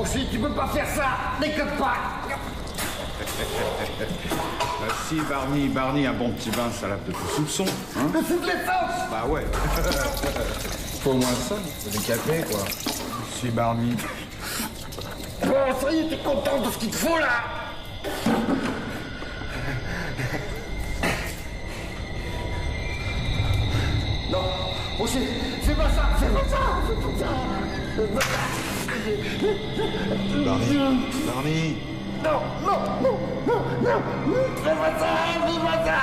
aussi, tu peux pas faire ça. Déconne pas. Bah si, Barney, un bon petit bain, ça lave de tout soupçon, hein. Mais c'est de l'essence. Bah ouais. Faut au moins ça, faut des cafés, quoi. Si, Barney. Bon, ça y est, t'es content de ce qu'il te faut, là. Non, aussi, fais pas ça, fais pas ça, fais pas ça. Barney. Non, fais pas ça, fais pas ça.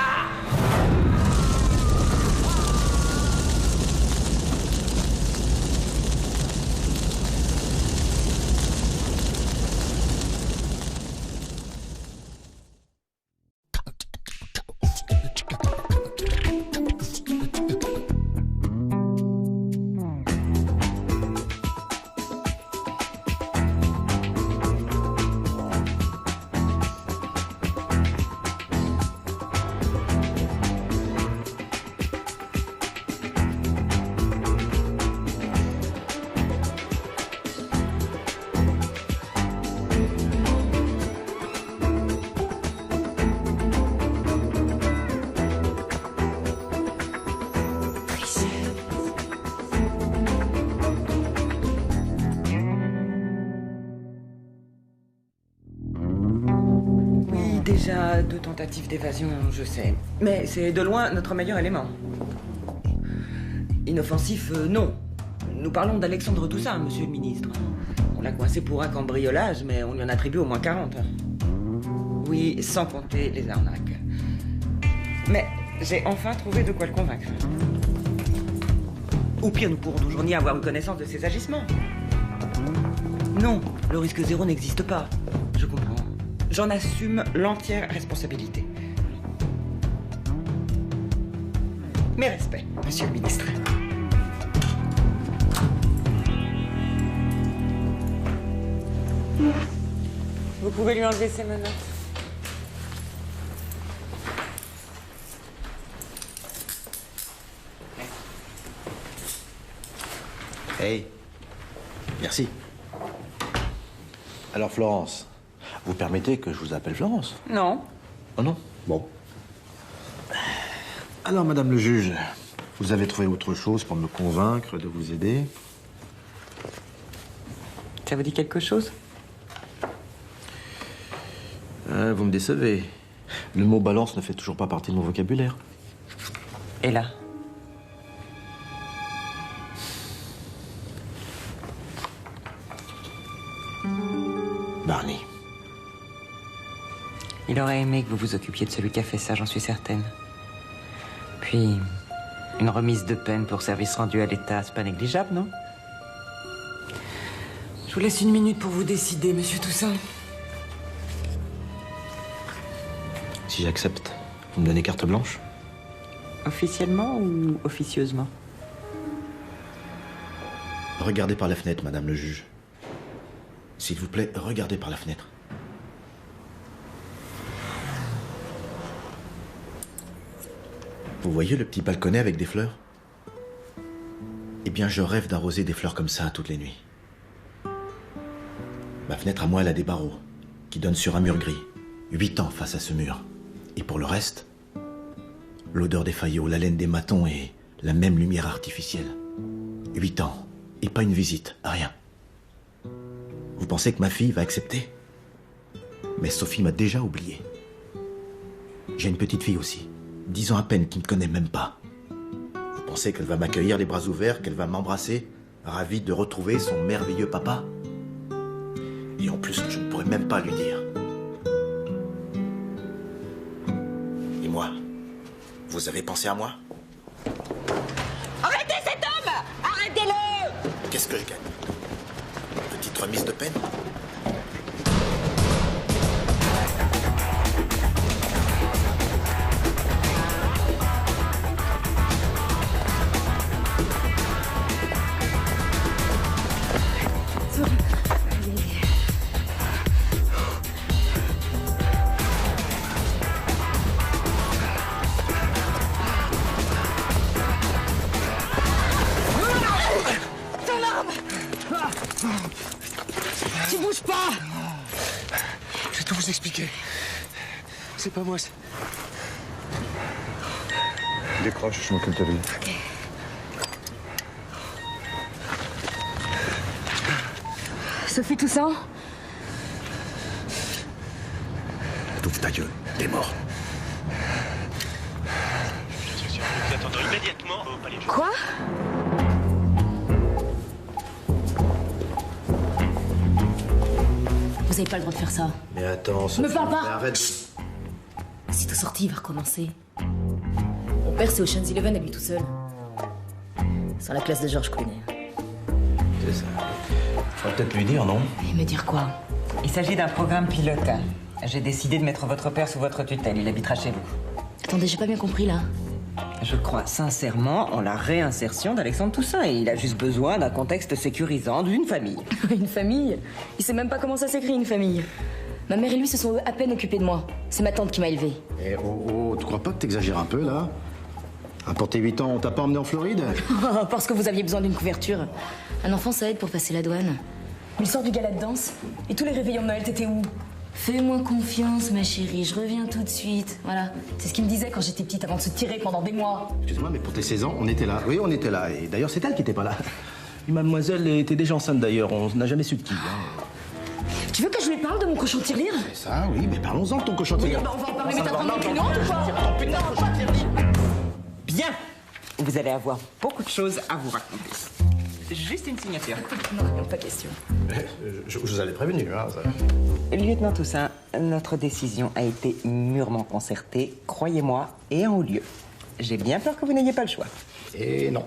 Déjà 2 tentatives d'évasion, je sais. Mais c'est de loin notre meilleur élément. Inoffensif, non. Nous parlons d'Alexandre Toussaint, monsieur le ministre. On l'a coincé pour un cambriolage, mais on lui en attribue au moins 40. Oui, sans compter les arnaques. Mais j'ai enfin trouvé de quoi le convaincre. Au pire, nous pourrons toujours ni avoir une connaissance de ses agissements. Non, le risque zéro n'existe pas. Je comprends. J'en assume l'entière responsabilité. Mes respects, monsieur le ministre. Vous pouvez lui enlever ses menottes. Hey, merci. Alors Florence, vous permettez que je vous appelle Florence? Non. Oh non? Bon. Alors, madame le juge, vous avez trouvé autre chose pour me convaincre de vous aider? Ça vous dit quelque chose? Vous me décevez. Le mot balance ne fait toujours pas partie de mon vocabulaire. Et là? Barney. Il aurait aimé que vous vous occupiez de celui qui a fait ça, j'en suis certaine. Puis, une remise de peine pour service rendu à l'État, c'est pas négligeable, non? Je vous laisse 1 minute pour vous décider, monsieur Toussaint. Si j'accepte, vous me donnez carte blanche? Officiellement ou officieusement? Regardez par la fenêtre, madame le juge. S'il vous plaît, regardez par la fenêtre. Vous voyez le petit balconnet avec des fleurs? Eh bien, je rêve d'arroser des fleurs comme ça toutes les nuits. Ma fenêtre à moi, elle a des barreaux qui donnent sur un mur gris. 8 ans face à ce mur. Et pour le reste, l'odeur des faillots, la laine des matons et la même lumière artificielle. 8 ans. Et pas une visite, rien. Vous pensez que ma fille va accepter? Mais Sophie m'a déjà oublié. J'ai une petite fille aussi, 10 ans à peine, qui ne me connaît même pas. Vous pensez qu'elle va m'accueillir les bras ouverts, qu'elle va m'embrasser, ravie de retrouver son merveilleux papa? Et en plus, je ne pourrais même pas lui dire. Et moi, vous avez pensé à moi? Arrêtez cet homme! Arrêtez-le! Qu'est-ce que je gagne? Petite remise de peine? Ok. C'est pas moi, c'est... Décroche, je m'occupe de lui. Ok. Sophie Toussaint? T'ouvres ta gueule, t'es mort. Nous attendons immédiatement au palais de justice. Quoi? Vous avez pas le droit de faire ça. Mais attends, Sophie, Me parle pas. mais arrête. Sitôt sorti, il va recommencer. Mon père, c'est Ocean's Eleven à lui tout seul. Sans la classe de George Clooney. C'est ça. Faudrait peut-être lui dire, non? Et me dire quoi? Il s'agit d'un programme pilote. J'ai décidé de mettre votre père sous votre tutelle. Il habitera chez vous. Attendez, j'ai pas bien compris, là. Je crois sincèrement en la réinsertion d'Alexandre Toussaint. Et il a juste besoin d'un contexte sécurisant, d'une famille. Une famille? Il sait même pas comment ça s'écrit, une famille. Ma mère et lui se sont à peine occupés de moi. C'est ma tante qui m'a élevée. Eh oh, tu crois pas que t'exagères un peu, là? Ah, pour tes 8 ans, on t'a pas emmené en Floride? Parce que vous aviez besoin d'une couverture. Un enfant, ça aide pour passer la douane. Mais il sort du gala de danse. Et tous les réveillons de Noël, t'étais où? Fais-moi confiance, ma chérie, je reviens tout de suite. Voilà. C'est ce qu'il me disait quand j'étais petite, avant de se tirer pendant des mois. Excuse-moi, mais pour tes 16 ans, on était là. Oui, on était là. Et d'ailleurs, c'est elle qui était pas là. Et mademoiselle était déjà enceinte, d'ailleurs. On n'a jamais su de qui. Hein. Tu veux que je lui parle de mon cochon de tirelire? C'est ça, oui, mais parlons-en de ton cochon de tirelire. Bah on va en parler, mais t'as pas une honte ou quoi? Bien. Vous allez avoir beaucoup de choses à vous raconter. Juste une signature. Non, pas question. Je vous avais prévenu, hein. Ça. Lieutenant Toussaint, notre décision a été mûrement concertée, croyez-moi, et en haut lieu. J'ai bien peur que vous n'ayez pas le choix. Et non.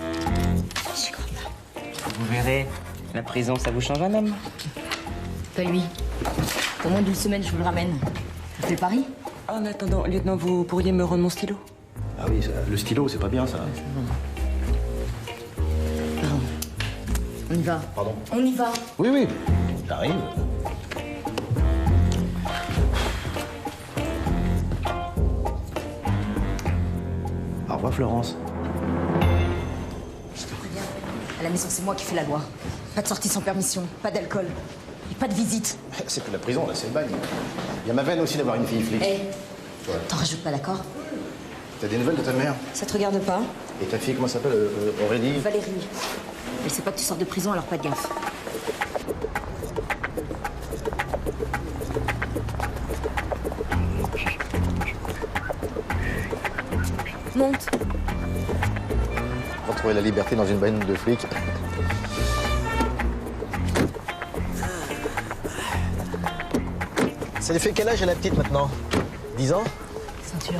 J'y crois pas. Vous verrez, la prison, ça vous change un homme. Pas lui. Dans moins d'une semaine, je vous le ramène. Ça fait le pari? En attendant, lieutenant, vous pourriez me rendre mon stylo? Ah oui, le stylo, c'est pas bien, ça. Pardon. On y va. Pardon? On y va. Oui, oui. J'arrive. Au revoir, Florence. Je te préviens. À la maison, c'est moi qui fais la loi. Pas de sortie sans permission, pas d'alcool. Et pas de visite. C'est que la prison, là, c'est le bagne. Il y a ma veine aussi d'avoir une fille flic. Hé, t'en rajoutes pas, d'accord? T'as des nouvelles de ta mère? Ça te regarde pas? Et ta fille, comment ça s'appelle? Aurélie? Valérie. Elle sait pas que tu sors de prison, alors pas de gaffe. Monte. Retrouver la liberté dans une bande de flics. Ça lui fait quel âge à la petite maintenant? 10 ans? Ceinture.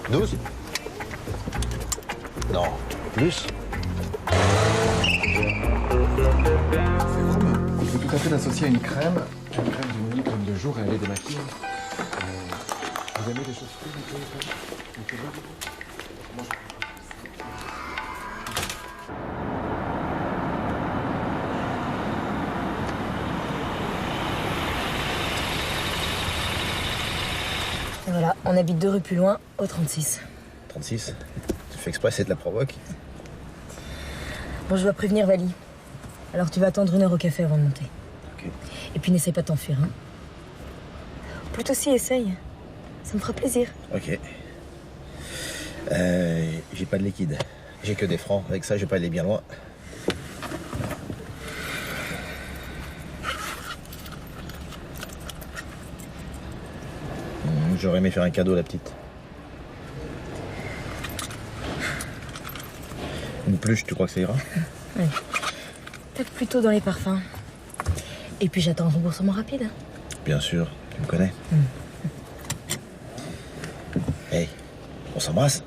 12? Non, plus. Il faut tout à fait l'associer à une crème de nuit, crème de jour et aller démaquiller. Vous aimez des choses frites, Et voilà, on habite 2 rues plus loin, au 36. 36? Tu fais exprès, c'est de la provoque. Bon, je dois prévenir Vali. Alors tu vas attendre 1 heure au café avant de monter. Ok. Et puis n'essaie pas de t'enfuir, hein. Plutôt si, essaye. Ça me fera plaisir. Ok. J'ai pas de liquide. J'ai que des francs. Avec ça, je vais pas aller bien loin. J'aurais aimé faire un cadeau à la petite. Une peluche, tu crois que ça ira? Ouais. Peut-être plutôt dans les parfums. Et puis j'attends un remboursement rapide. Bien sûr, tu me connais. Hey, on s'embrasse?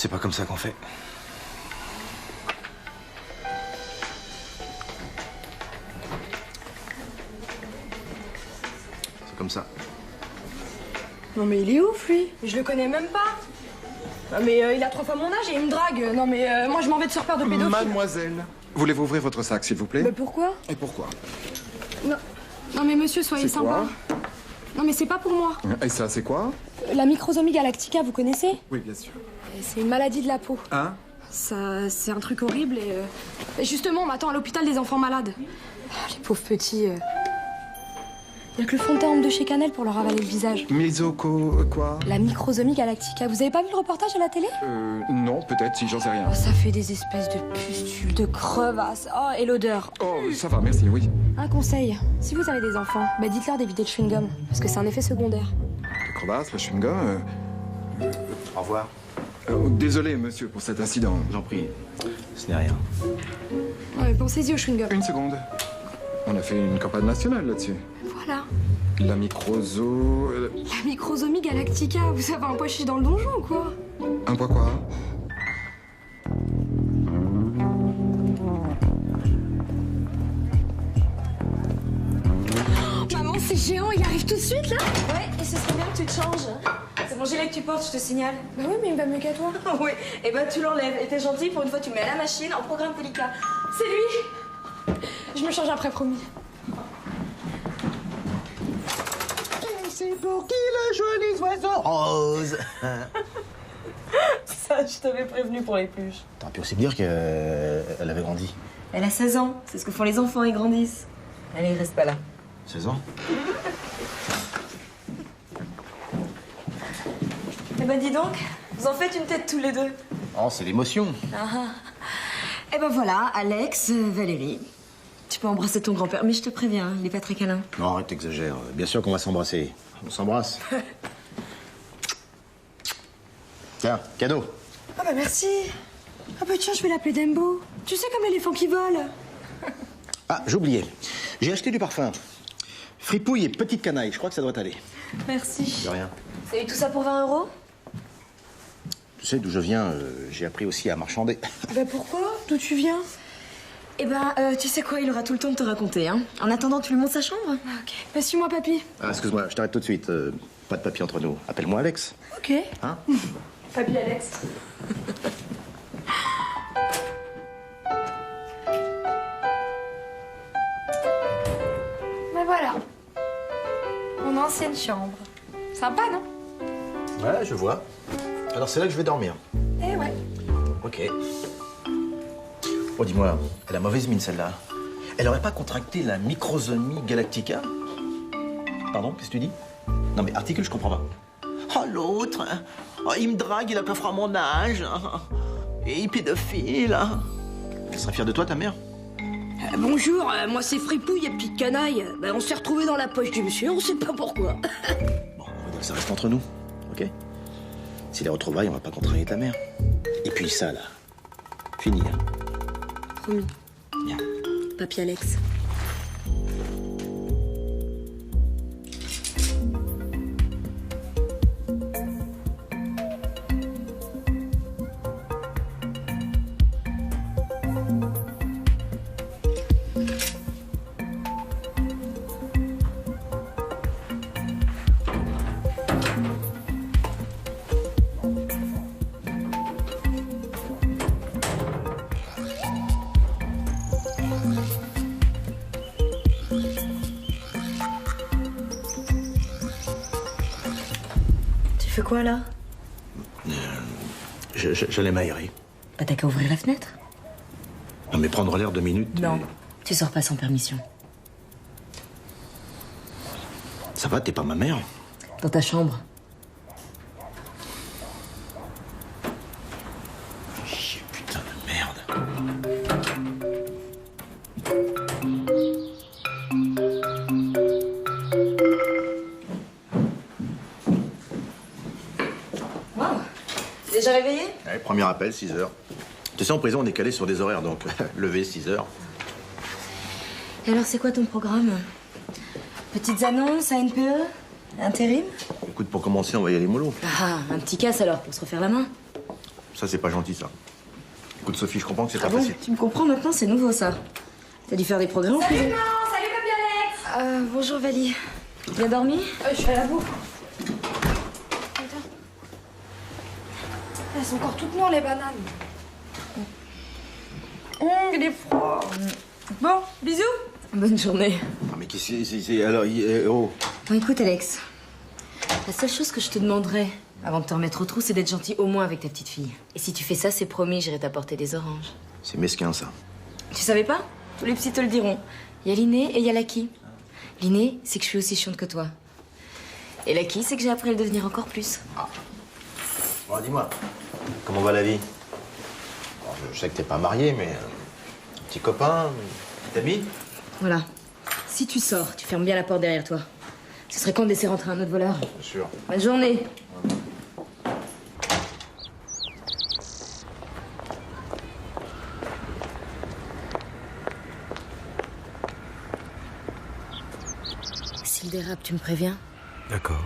C'est pas comme ça qu'on fait. C'est comme ça. Non mais il est ouf lui, je le connais même pas. Non mais il a 3 fois mon âge et il me drague. Non mais moi je m'en vais de ce repère de pédophile. Mademoiselle, voulez-vous ouvrir votre sac, s'il vous plaît? Mais pourquoi? Et pourquoi? Non. Non mais monsieur, soyez C'est sympa. quoi? Non mais c'est pas pour moi. Et ça, c'est quoi? La microsomie galactica, vous connaissez? Oui, bien sûr. C'est une maladie de la peau. Hein? Ça, c'est un truc horrible et justement on m'attend à l'hôpital des enfants malades. Ah, les pauvres petits. Il y a que le fond de teint de chez Canel pour leur avaler le visage. Misoco... quoi? La microsomie galactica. Vous avez pas vu le reportage à la télé? Non, peut-être, si, j'en sais rien. Oh, ça fait des espèces de pustules, de crevasses. Oh, et l'odeur. Oh, ça va, merci, oui. Un conseil, si vous avez des enfants, bah dites-leur d'éviter le chewing-gum, parce que c'est un effet secondaire. Le crevasse, le chewing-gum... Au revoir. Désolé, monsieur, pour cet incident. J'en prie. Ce n'est rien. Ouais, pensez-y au chewing-gum. Une seconde. On a fait une campagne nationale là-dessus. Voilà. La microzo... La microsomie galactica, vous avez un pois chiche dans le donjon ou quoi? Un poids quoi? Maman, c'est géant, il arrive tout de suite là? Ouais, et ce serait bien que tu te changes. C'est mon gilet que tu portes, je te signale. Bah oui, mais il va mieux qu'à toi. Oui, et bah tu l'enlèves. Et t'es gentil, pour une fois tu le mets à la machine en programme délicat. C'est lui. Je me change après, promis. C'est pour qui le joli oiseau rose? Ça, je t'avais prévenu pour les pluches. T'aurais pu aussi me dire qu'elle avait grandi. Elle a 16 ans, c'est ce que font les enfants, ils grandissent. Allez, il reste pas là. 16 ans? Eh ben dis donc, vous en faites une tête tous les deux. Oh, c'est l'émotion. Eh ben voilà, Alex, Valérie. Tu peux embrasser ton grand-père, mais je te préviens, il est pas très câlin. Non, arrête, t'exagères. Bien sûr qu'on va s'embrasser. On s'embrasse. Tiens, cadeau. Ah bah merci. Ah bah tiens, je vais l'appeler Dembo. Tu sais, comme l'éléphant qui vole. Ah, j'ai oublié. J'ai acheté du parfum. Fripouille et petite canaille, je crois que ça doit aller. Merci. De rien. T'as eu tout ça pour 20 €? Tu sais d'où je viens, j'ai appris aussi à marchander. Bah pourquoi? D'où tu viens? Eh ben, tu sais quoi, il aura tout le temps de te raconter, hein. En attendant, tu lui montres sa chambre? Ah, ok. Bah suis-moi, papy. Ah, excuse-moi, je t'arrête tout de suite. Pas de papier entre nous. Appelle-moi Alex. Ok. Hein? Papy Alex. Mais voilà. Mon ancienne chambre. Sympa, non? Ouais, je vois. Alors c'est là que je vais dormir. Eh ouais. Ok. Oh, dis-moi, elle a mauvaise mine celle-là. Elle aurait pas contracté la microsomie galactica? Pardon, qu'est-ce que tu dis? Non mais articule, je comprends pas. Oh l'autre, oh, il me drague, il a pas froid à mon âge. Et il est pédophile. Elle serait fière de toi, ta mère? Bonjour, moi c'est Fripouille et Petite Canaille. Bah, on s'est retrouvés dans la poche du monsieur, on sait pas pourquoi. Bon, on va dire que ça reste entre nous, ok? Si les retrouvailles, on va pas contrarier ta mère. Et puis ça, là, fini, hein? Promis. Viens. Papy Alex. Tu fais quoi, là? J'allais m'aérer. Bah t'as qu'à ouvrir la fenêtre. Non mais prendre l'air 2 minutes... Non, tu sors pas sans permission. Ça va, t'es pas ma mère? Dans ta chambre. Chier, putain de merde. Déjà réveillé? Allez, premier appel, 6 heures. Tu sais, en prison, on est calé sur des horaires, donc lever 6 heures. Et alors, c'est quoi ton programme? Petites annonces, ANPE? Intérim? Écoute, pour commencer, on va y aller mollo. Ah, un petit casse alors, pour se refaire la main. Ça, c'est pas gentil, ça. Écoute, Sophie, je comprends que c'est Ah pas bon, facile. tu me comprends maintenant, c'est nouveau ça. T'as dû faire des progrès en prison. Salut Alex. Bonjour Valie. Bien dormi? Je fais la bouffe. Attends. Elles sont encore toutes noires les bananes. Il est froid. Bon, bisous. Bonne journée. Ah, mais qu'est-ce que c'est... Alors, oh... Bon, écoute Alex, la seule chose que je te demanderais avant de te remettre au trou, c'est d'être gentil au moins avec ta petite fille. Et si tu fais ça, c'est promis, j'irai t'apporter des oranges. C'est mesquin, ça. Tu savais pas? Tous les petits te le diront. Il y a l'inné et il y a l'acquis. L'inné, c'est que je suis aussi chiante que toi. Et l'acquis, c'est que j'ai appris à le devenir encore plus. Ah. Bon, dis-moi, comment va la vie? Alors, je sais que t'es pas marié, mais... un petit copain, une petite amie? Voilà. Si tu sors, tu fermes bien la porte derrière toi. Ce serait con de laisser rentrer un autre voleur. Bien sûr. Bonne journée. S'il dérape, tu me préviens? D'accord.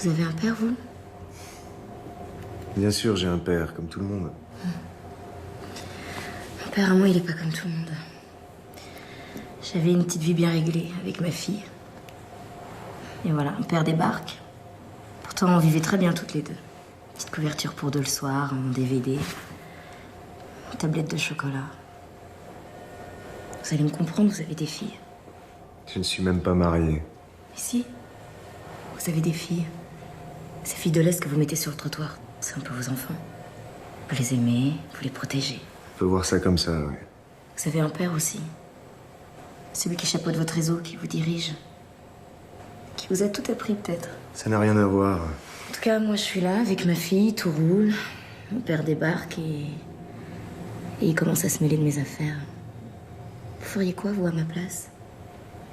Vous avez un père, vous? Bien sûr, j'ai un père, comme tout le monde. Mon père, à moi, il est pas comme tout le monde. J'avais une petite vie bien réglée avec ma fille. Et voilà, un père débarque. Pourtant, on vivait très bien toutes les deux. Petite couverture pour deux le soir, un DVD, une tablette de chocolat. Vous allez me comprendre, vous avez des filles. Je ne suis même pas marié. Mais si, vous avez des filles. Ces filles de l'Est que vous mettez sur le trottoir, c'est un peu vos enfants. Vous les aimez, vous les protégez. On peut voir ça comme ça, oui. Vous avez un père aussi. Celui qui chapeaute votre réseau, qui vous dirige. Qui vous a tout appris, peut-être. Ça n'a rien à voir. En tout cas, moi, je suis là, avec ma fille, tout roule. Mon père débarque et il commence à se mêler de mes affaires. Vous feriez quoi, vous, à ma place?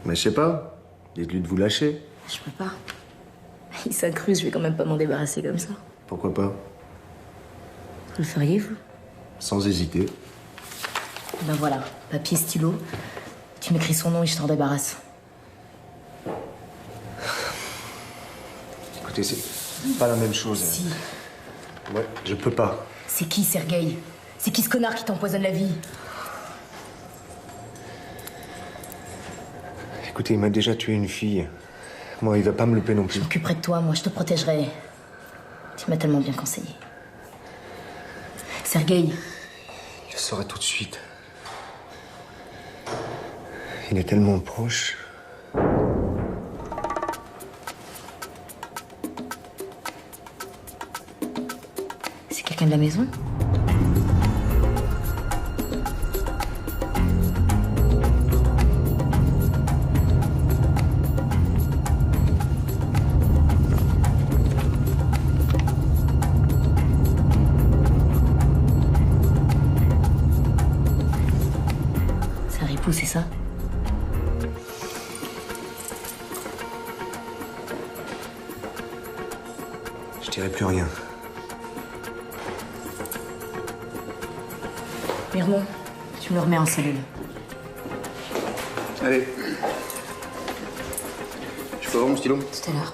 Mais je sais pas. Dites-lui de vous lâcher. Je peux pas. Il s'incruste, je vais quand même pas m'en débarrasser comme ça. Pourquoi pas? Vous le feriez, vous? Sans hésiter. Ben voilà, papier, stylo. Tu m'écris son nom et je t'en débarrasse. Écoutez, c'est pas la même chose. Si. Ouais, je peux pas. C'est qui, Sergueï? C'est qui ce connard qui t'empoisonne la vie? Écoutez, il m'a déjà tué une fille. Moi, il va pas me louper non plus. Je m'occuperai de toi, moi, je te protégerai. Tu m'as tellement bien conseillé. Sergueï. Il le saurait tout de suite. Il est tellement proche. C'est quelqu'un de la maison? C'est un ripou, c'est ça? Je dirai plus rien. Mirmon, tu me le remets en cellule. Allez. Je peux avoir mon stylo? Tout à l'heure.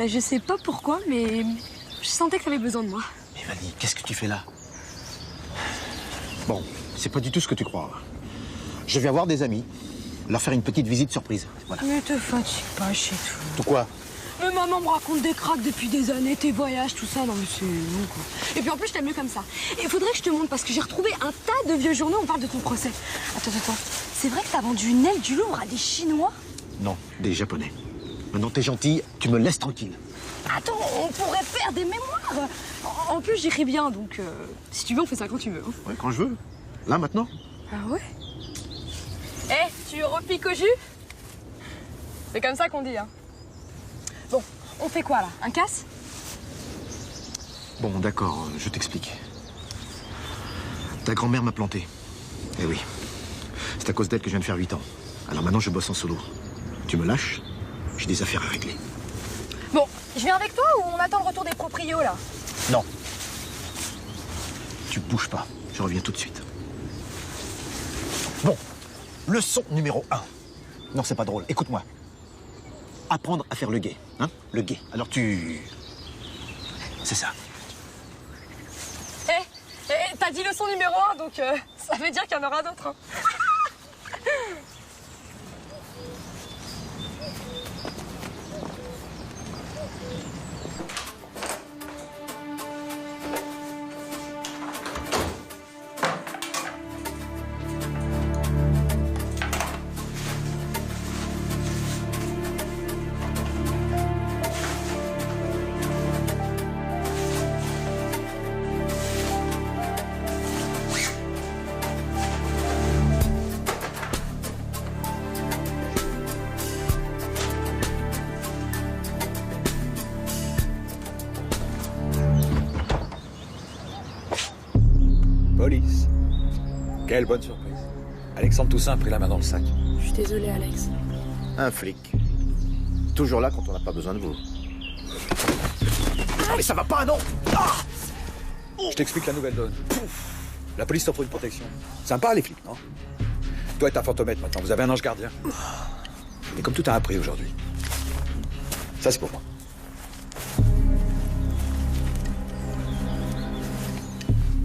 Je sais pas pourquoi, mais je sentais que t'avais besoin de moi. Mais Vanille, qu'est-ce que tu fais là? Bon, c'est pas du tout ce que tu crois. Je vais avoir des amis, leur faire une petite visite surprise. Voilà. Ne te fatigue pas, c'est tout. Tout quoi? Mais maman me raconte des cracks depuis des années, tes voyages, tout ça. Non, mais c'est bon, quoi. Et puis en plus, je t'aime mieux comme ça. Et il faudrait que je te montre parce que j'ai retrouvé un tas de vieux journaux. On parle de ton procès. Attends. C'est vrai que t'as vendu une aile du Louvre à des Chinois? Non, des Japonais. Maintenant, t'es gentil, tu me laisses tranquille. Attends, on pourrait faire des mémoires. En plus, j'écris bien, donc si tu veux, on fait ça quand tu veux. Hein. Ouais, quand je veux. Là, maintenant? Ah ouais? Tu repiques au jus? C'est comme ça qu'on dit, hein. Bon, on fait quoi, là? Un casse? Bon, d'accord, je t'explique. Ta grand-mère m'a planté. Eh oui. C'est à cause d'elle que je viens de faire 8 ans. Alors maintenant, je bosse en solo. Tu me lâches? J'ai des affaires à régler. Bon, je viens avec toi ou on attend le retour des proprios, là? Non. Tu bouges pas. Je reviens tout de suite. Bon, leçon numéro 1. Non, c'est pas drôle. Écoute-moi. Apprendre à faire le guet. Hein? Le guet. Alors tu... C'est ça. T'as dit leçon numéro 1, donc ça veut dire qu'il y en aura d'autres. Hein. Quelle bonne surprise. Alexandre Toussaint a pris la main dans le sac. Je suis désolée, Alex. Un flic. Toujours là quand on n'a pas besoin de vous. Mais ça va pas, non. Je t'explique la nouvelle donne. La police t'offre une protection. Sympa, les flics, non? Toi et ta fantomètre, maintenant, vous avez un ange gardien. Mais comme tout a un prix aujourd'hui. Ça, c'est pour moi.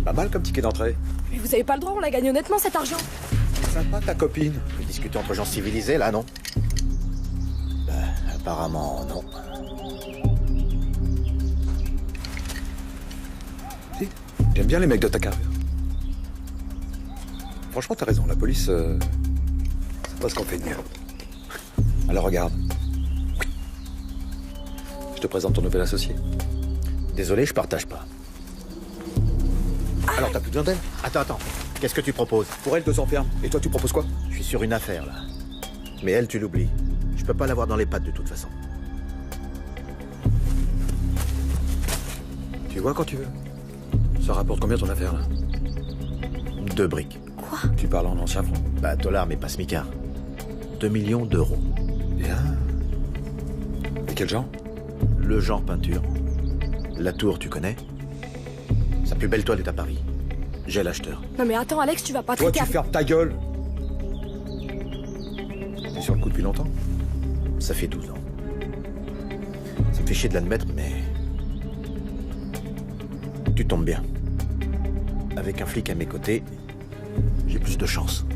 Pas mal comme ticket d'entrée. Mais vous avez pas le droit, on l'a gagné honnêtement cet argent. Sympa, ta copine. Vous discutez entre gens civilisés, là, non? Apparemment, non. Si, j'aime bien les mecs de ta carrure. Franchement, t'as raison, la police, c'est pas ce qu'on fait de mieux. Alors regarde. Je te présente ton nouvel associé. Désolé, je partage pas. Alors t'as plus besoin d'elle? Attends. Qu'est-ce que tu proposes? Pour elle, 200 fermes. Et toi, tu proposes quoi? Je suis sur une affaire, là. Mais elle, tu l'oublies. Je peux pas l'avoir dans les pattes, de toute façon. Tu vois quand tu veux. Ça rapporte combien ton affaire, là? 2 briques. Quoi? Tu parles en ancien franc? Bah, dollar, mais pas smicard. 2 millions d'euros. Bien. Et quel genre? Le genre peinture. La tour, tu connais? Sa plus belle toile est à Paris. J'ai l'acheteur. Non mais attends, Alex, tu vas pas Toi, traiter... tu fermes ta gueule. T'es sur le coup depuis longtemps? Ça fait 12 ans. Ça me fait chier de l'admettre, mais... Tu tombes bien. Avec un flic à mes côtés, j'ai plus de chance.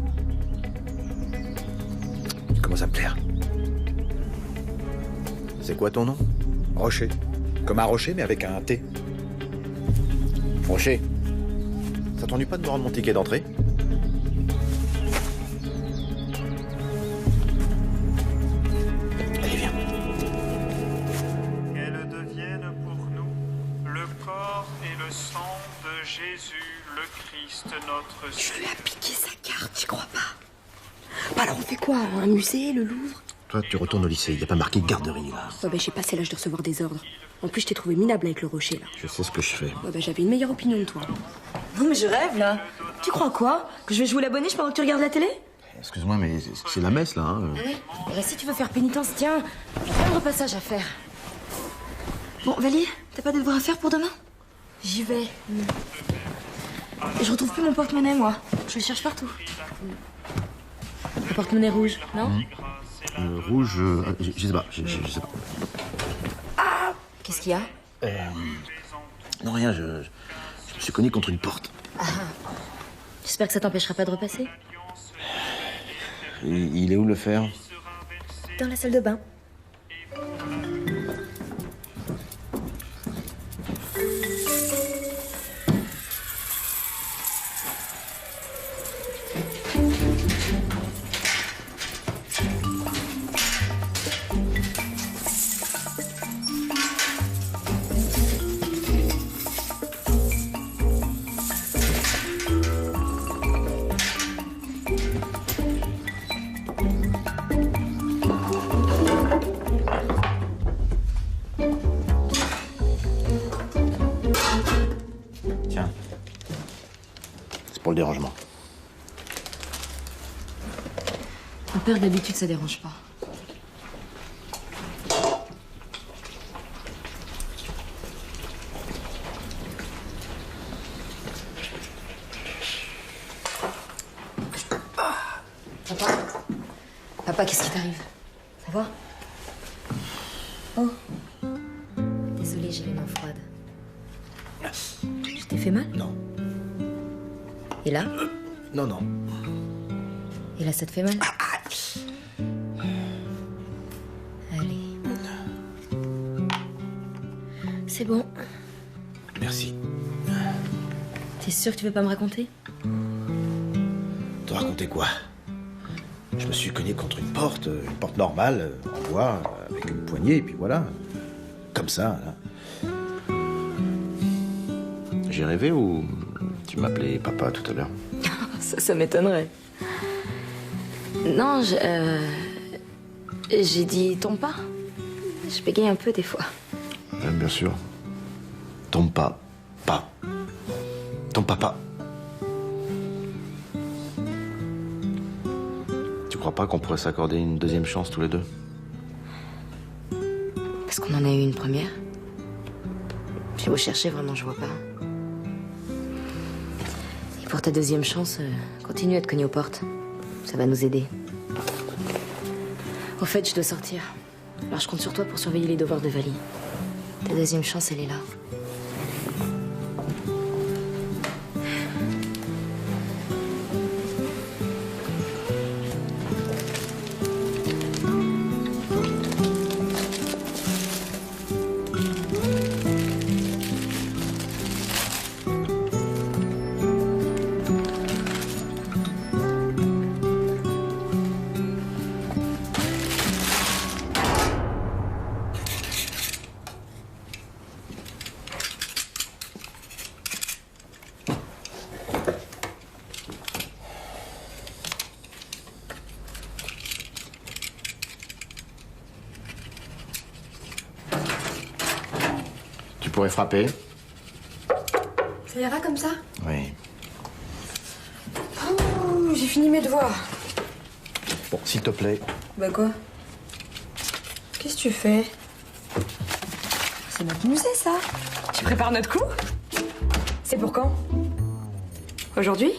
Tu commences à me plaire. C'est quoi ton nom? Rocher. Comme un rocher, mais avec un T. Rocher. Ça t'ennuie pas de me rendre mon ticket d'entrée? Allez, viens. Qu'elle devienne pour nous le corps et le sang de Jésus, le Christ, notre Je lui Seigneur. ai piqué sa carte, j'y crois pas. Bah alors on fait quoi? Un musée, le Louvre? Toi, tu retournes au lycée. Il n'y a pas marqué garderie, là. Ouais bah j'ai passé l'âge de recevoir des ordres. En plus je t'ai trouvé minable avec le rocher là. Je sais ce que je fais. Ouais bah j'avais une meilleure opinion de toi. Non mais je rêve là. Tu crois quoi? Que je vais jouer la bonne pendant que tu regardes la télé? Excuse-moi, mais c'est la messe, là. Hein. Ah ouais? Et si tu veux faire pénitence, tiens, j'ai plein de repassage à faire. Bon, Vali, t'as pas de devoir à faire pour demain? J'y vais. Je retrouve plus mon porte-monnaie, moi. Je le cherche partout. Le porte-monnaie rouge, non? Rouge, je sais pas. Je sais pas. Qu'est-ce qu'il y a? Non, rien, je me suis cogné contre une porte. J'espère que ça t'empêchera pas de repasser. Il est où le fer? Dans la salle de bain. Tiens. C'est pour le dérangement. Mon père, d'habitude, ça dérange pas. Papa, qu'est-ce qui t'arrive? Ça va? Oh. Désolée, j'ai les mains froides. Je t'ai fait mal? Non. Et là? Non. Et là, ça te fait mal? Allez. C'est bon. Merci. T'es sûr que tu veux pas me raconter? Te raconter quoi? Je me suis cogné contre une porte normale, en bois, avec une poignée, et puis voilà. Comme ça, là. J'ai rêvé ou tu m'appelais papa tout à l'heure? Ça m'étonnerait. Non, j'ai dit tombe pas. Je bégaye un peu des fois. Bien sûr. Ton papa. Ton papa. crois pas qu'on pourrait s'accorder une deuxième chance tous les deux. Parce qu'on en a eu une première. J'ai beau chercher, vraiment, je vois pas. Et pour ta deuxième chance, continue à te cogner aux portes. Ça va nous aider. Au fait, je dois sortir. Alors je compte sur toi pour surveiller les devoirs de Vali. Ta deuxième chance, elle est là. Tu pourrais frapper? Ça ira comme ça? Oui. Oh, j'ai fini mes devoirs. Bon, s'il te plaît. Bah quoi? Qu'est-ce que tu fais? C'est notre musée, ça. Tu prépares notre cours? C'est pour quand? Aujourd'hui?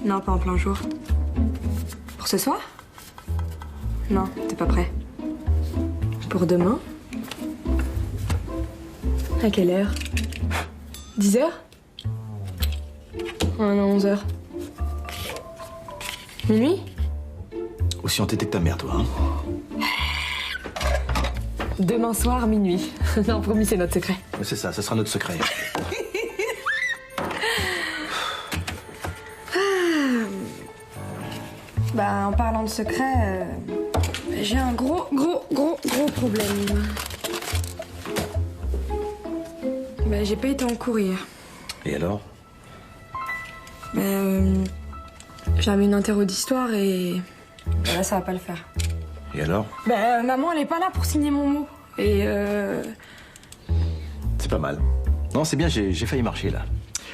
Non, pas en plein jour. Pour ce soir? Non, t'es pas prêt. Pour demain? À quelle heure? 10h? Oh non, 11h. Minuit? Aussi entêté que ta mère, toi, hein? Demain soir, minuit. Non, promis, c'est notre secret. Ouais, c'est ça sera notre secret. Bah, en parlant de secret, j'ai un gros problème. Bah, j'ai pas été en cours hier. Et alors? Bah, j'avais une interro d'histoire et... Bah, là, ça va pas le faire. Et alors? Bah, maman, elle est pas là pour signer mon mot. Et C'est pas mal. Non, c'est bien, j'ai failli marcher, là.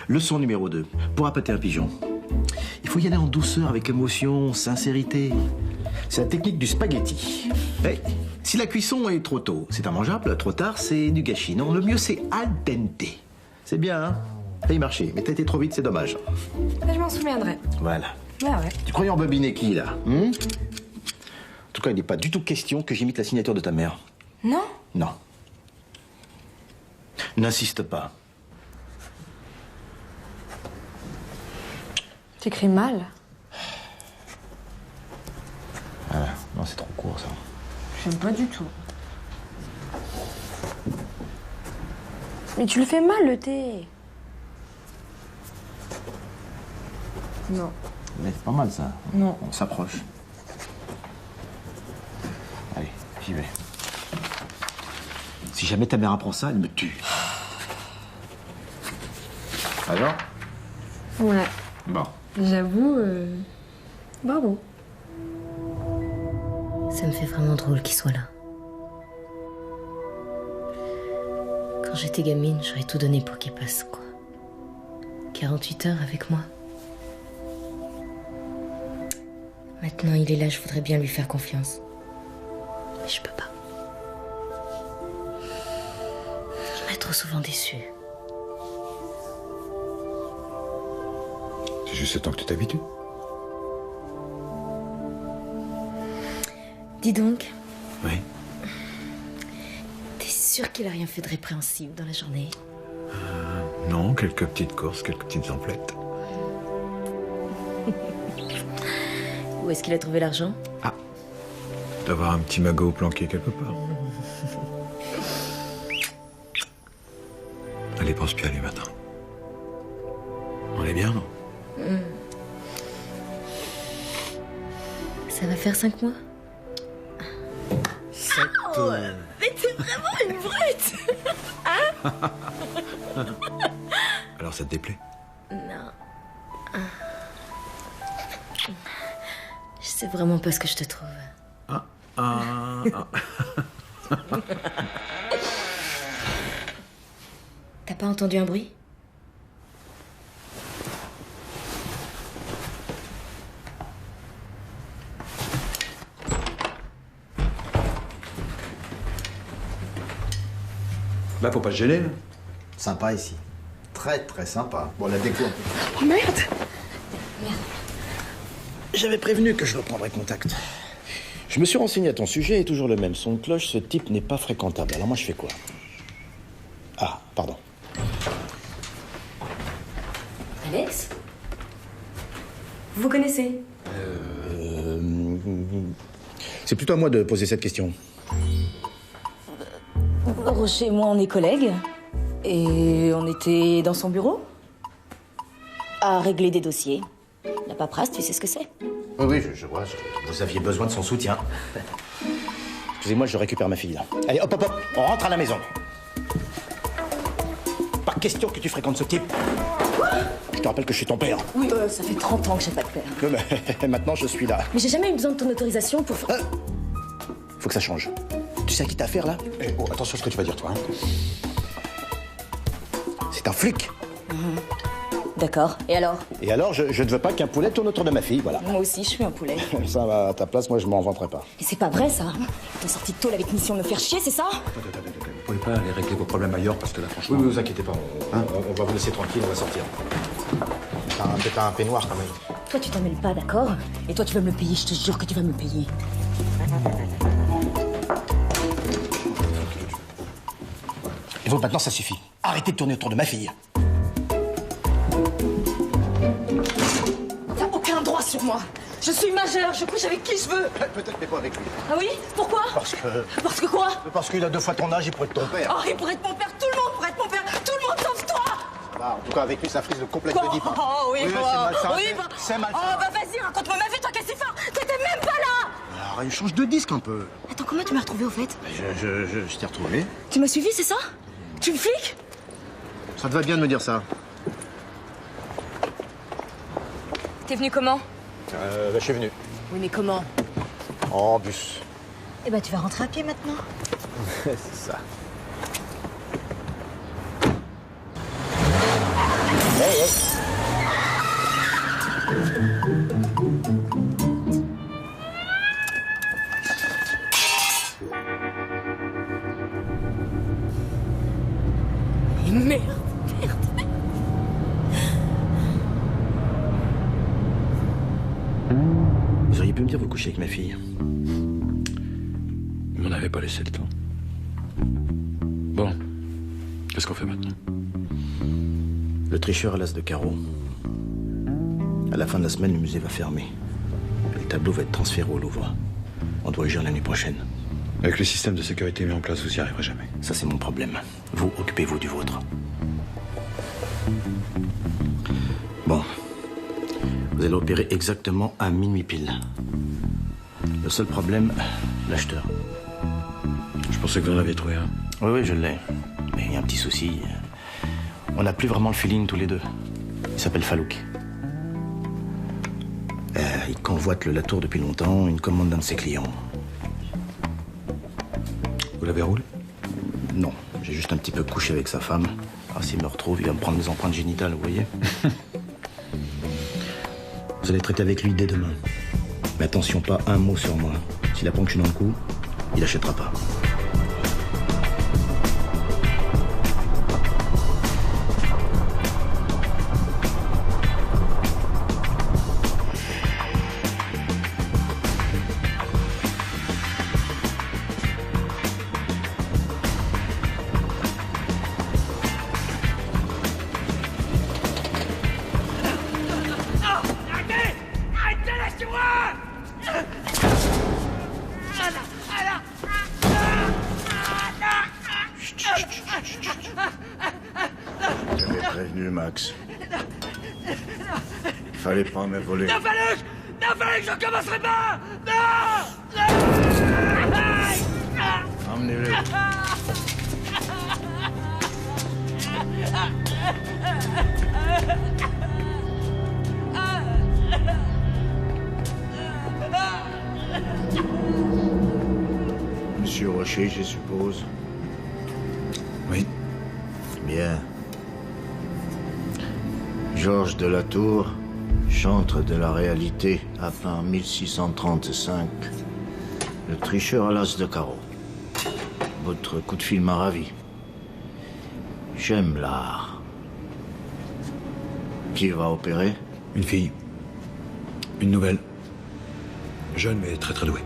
Leçon numéro 2. Pour appâter un pigeon. Il faut y aller en douceur, avec émotion, sincérité. C'est la technique du spaghetti. Hey, si la cuisson est trop tôt, c'est immangeable. Trop tard, c'est du gâchis. Non, le mieux, c'est al dente. C'est bien, hein? Failli marcher, mais t'as été trop vite, c'est dommage. bah, je m'en souviendrai. Voilà. Bah ouais. Tu croyais embobiner qui, là? En tout cas, il n'est pas du tout question que j'imite la signature de ta mère. Non? Non. N'insiste pas. T'écris mal. Voilà. Non, c'est trop court, ça. J'aime pas du tout. Mais tu le fais mal, le thé. Non. Mais c'est pas mal, ça. Non. On s'approche. Allez, j'y vais. Si jamais ta mère apprend ça, elle me tue. Alors? Ouais. Bon. J'avoue, bravo. Ça me fait vraiment drôle qu'il soit là. Quand j'étais gamine, j'aurais tout donné pour qu'il passe, quoi. 48 heures avec moi. Maintenant, il est là, je voudrais bien lui faire confiance. Mais je peux pas. Il m'a trop souvent déçue. C'est juste le temps que tu t'habitues. Dis donc, Oui. t'es sûr qu'il a rien fait de répréhensible dans la journée? Non, quelques petites courses, quelques petites emplettes. Où est-ce qu'il a trouvé l'argent? D'avoir un petit magot planqué quelque part. Allez, pense plus à lui maintenant. On est bien, non? Ça va faire 5 mois? Oh, mais t'es vraiment une brute! Hein? Alors ça te déplaît? Non. Je sais vraiment pas ce que je te trouve. T'as pas entendu un bruit? Là, faut pas se gêner. Là. Sympa ici. Très très sympa. Bon, la déco un peu. Oh merde! J'avais prévenu que je reprendrais contact. Je me suis renseigné à ton sujet et toujours le même son de cloche, ce type n'est pas fréquentable. Alors moi je fais quoi? Ah, pardon. Alex? Vous vous connaissez? C'est plutôt à moi de poser cette question. Rocher et moi, on est collègues. Et on était dans son bureau à régler des dossiers. La paperasse, tu sais ce que c'est? Oui, je vois. Vous aviez besoin de son soutien. Excusez-moi, je récupère ma fille, là. Allez, hop, hop, hop, on rentre à la maison. Pas question que tu fréquentes ce type. Je te rappelle que je suis ton père. Oui, ça fait 30 ans que j'ai pas de père. Non, mais maintenant, je suis là. Mais j'ai jamais eu besoin de ton autorisation pour... Faut que ça change. Tu sais à qui t'as affaire, là? Oh, attention à ce que tu vas dire, toi. Hein. C'est un flic. D'accord. Et alors? Et alors, je ne veux pas qu'un poulet tourne autour de ma fille, voilà. Moi aussi, je suis un poulet. Ça, à ta place, moi, je m'en vanterai pas. Et c'est pas vrai, ça? T'es sorti de tôle avec mission de me faire chier, c'est ça? Vous pouvez pas aller régler vos problèmes ailleurs parce que là, franchement. Oui, vous inquiétez pas. On va vous laisser tranquille, on va sortir. Peut-être un peignoir, quand même. Toi, tu t'en mêles pas, d'accord? Et toi, tu vas me le payer, je te jure que tu vas me le payer. Et vous, maintenant, ça suffit. Arrêtez de tourner autour de ma fille. T'as aucun droit sur moi. Je suis majeure, je couche avec qui je veux. Peut-être, mais pas avec lui. Ah oui? Pourquoi? Parce que... Parce que quoi? Parce qu'il a 2 fois ton âge, il pourrait être ton père. Oh, il pourrait être mon père, tout le monde pourrait être mon père, tout le monde sauf toi! Bah, en tout cas, avec lui, ça frise le complexe Quoi? de Deep. Oh oui, c'est quoi? malsain. Oui, C'est malsain. Oh, bah vas-y, raconte-moi ma vie, toi qui es si fort. T'étais même pas là! Alors, il change de disque un peu. Attends, comment tu m'as retrouvé au fait? Je t'ai retrouvé. Tu m'as suivi, c'est ça? Tu me fliques? Ça te va bien de me dire ça. T'es venu comment? Je suis venu. Oui, mais comment? En bus. Eh ben, tu vas rentrer à pied maintenant. C'est ça. Hey, hey. Merde. Vous auriez pu me dire vous couchez avec ma fille. On n'avait pas laissé le temps. Bon, qu'est-ce qu'on fait maintenant? Le tricheur a l'as de carreau. À la fin de la semaine, le musée va fermer. Et le tableau va être transféré au Louvre. On doit agir l'année prochaine. Avec le système de sécurité mis en place, vous y arriverez jamais. Ça, c'est mon problème. Vous, occupez-vous du vôtre. Bon. Vous allez opérer exactement à minuit pile. Le seul problème, l'acheteur. Je pensais que vous en aviez trouvé un. Oui, je l'ai. Mais il y a un petit souci. On n'a plus vraiment le feeling tous les deux. Il s'appelle Falouk. Il convoite le Latour depuis longtemps, une commande d'un de ses clients. Vous l'avez roulé? Non, j'ai juste un petit peu couché avec sa femme. Ah, s'il me retrouve, il va me prendre des empreintes génitales, vous voyez. Vous allez traiter avec lui dès demain. Mais attention, pas un mot sur moi. S'il apprend que je suis dans le coup, il achètera pas. Prévenu, Max. Il fallait pas me voler. Non, Falouk, je recommencerai pas. Non. Emmenez-le. Monsieur Rocher, je suppose. Oui. Bien. Georges de la Tour, chantre de la réalité, appelant 1635. Le tricheur à l'as de carreau. Votre coup de fil m'a ravi. J'aime l'art. Qui va opérer? Une fille. Une nouvelle. Jeune mais très très douée.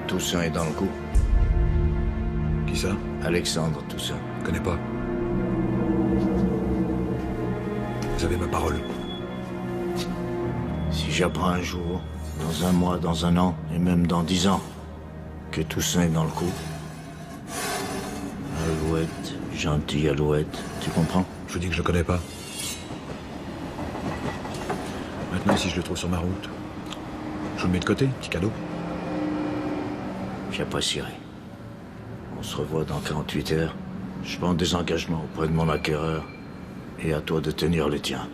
Toussaint est dans le coup. Qui ça? Alexandre Toussaint. Je connais pas. Vous avez ma parole. Si j'apprends un jour, dans un mois, dans un an, et même dans 10 ans, que Toussaint est dans le coup. Alouette, gentille Alouette, tu comprends? Je vous dis que je le connais pas. Maintenant, si je le trouve sur ma route, je vous le mets de côté, petit cadeau. J'apprécierai. On se revoit dans 48 heures. Je prends des engagements auprès de mon acquéreur. Et à toi de tenir les tiens.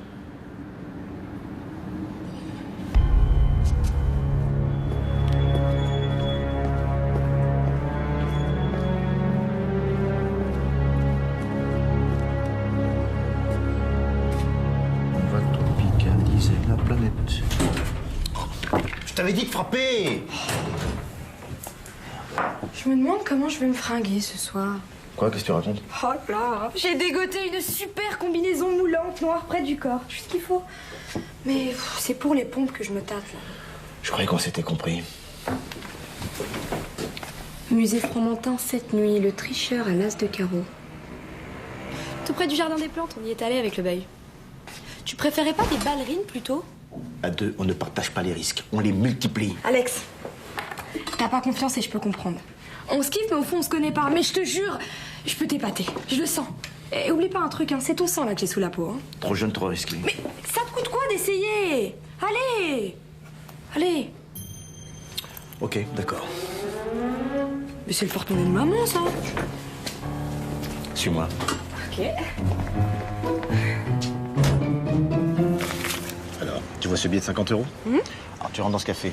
On va tropicaliser la planète. Je t'avais dit de frapper! Je me demande comment je vais me fringuer ce soir. Quoi? Qu'est-ce que tu racontes? Oh là, j'ai dégoté une super combinaison moulante noire près du corps. Tout ce qu'il faut. Mais c'est pour les pompes que je me tâte, là. Je croyais qu'on s'était compris. Musée Fromentin, cette nuit, le tricheur à l'as de carreau. Tout près du jardin des plantes, on y est allé avec le bail. Tu préférais pas des ballerines plutôt? À deux, on ne partage pas les risques. On les multiplie. Alex, t'as pas confiance et je peux comprendre. On se kiffe, mais au fond, on se connaît pas. Mais je te jure, je peux t'épater. Je le sens. Et oublie pas un truc, hein, c'est ton sang là que j'ai sous la peau. Hein. Trop jeune, trop risqué. Mais ça te coûte quoi d'essayer? Allez! Allez! Ok, d'accord. Mais c'est le porte-monnaie de maman, ça. Suis-moi. Ok. Alors, tu vois ce billet de 50 €? Alors, tu rentres dans ce café,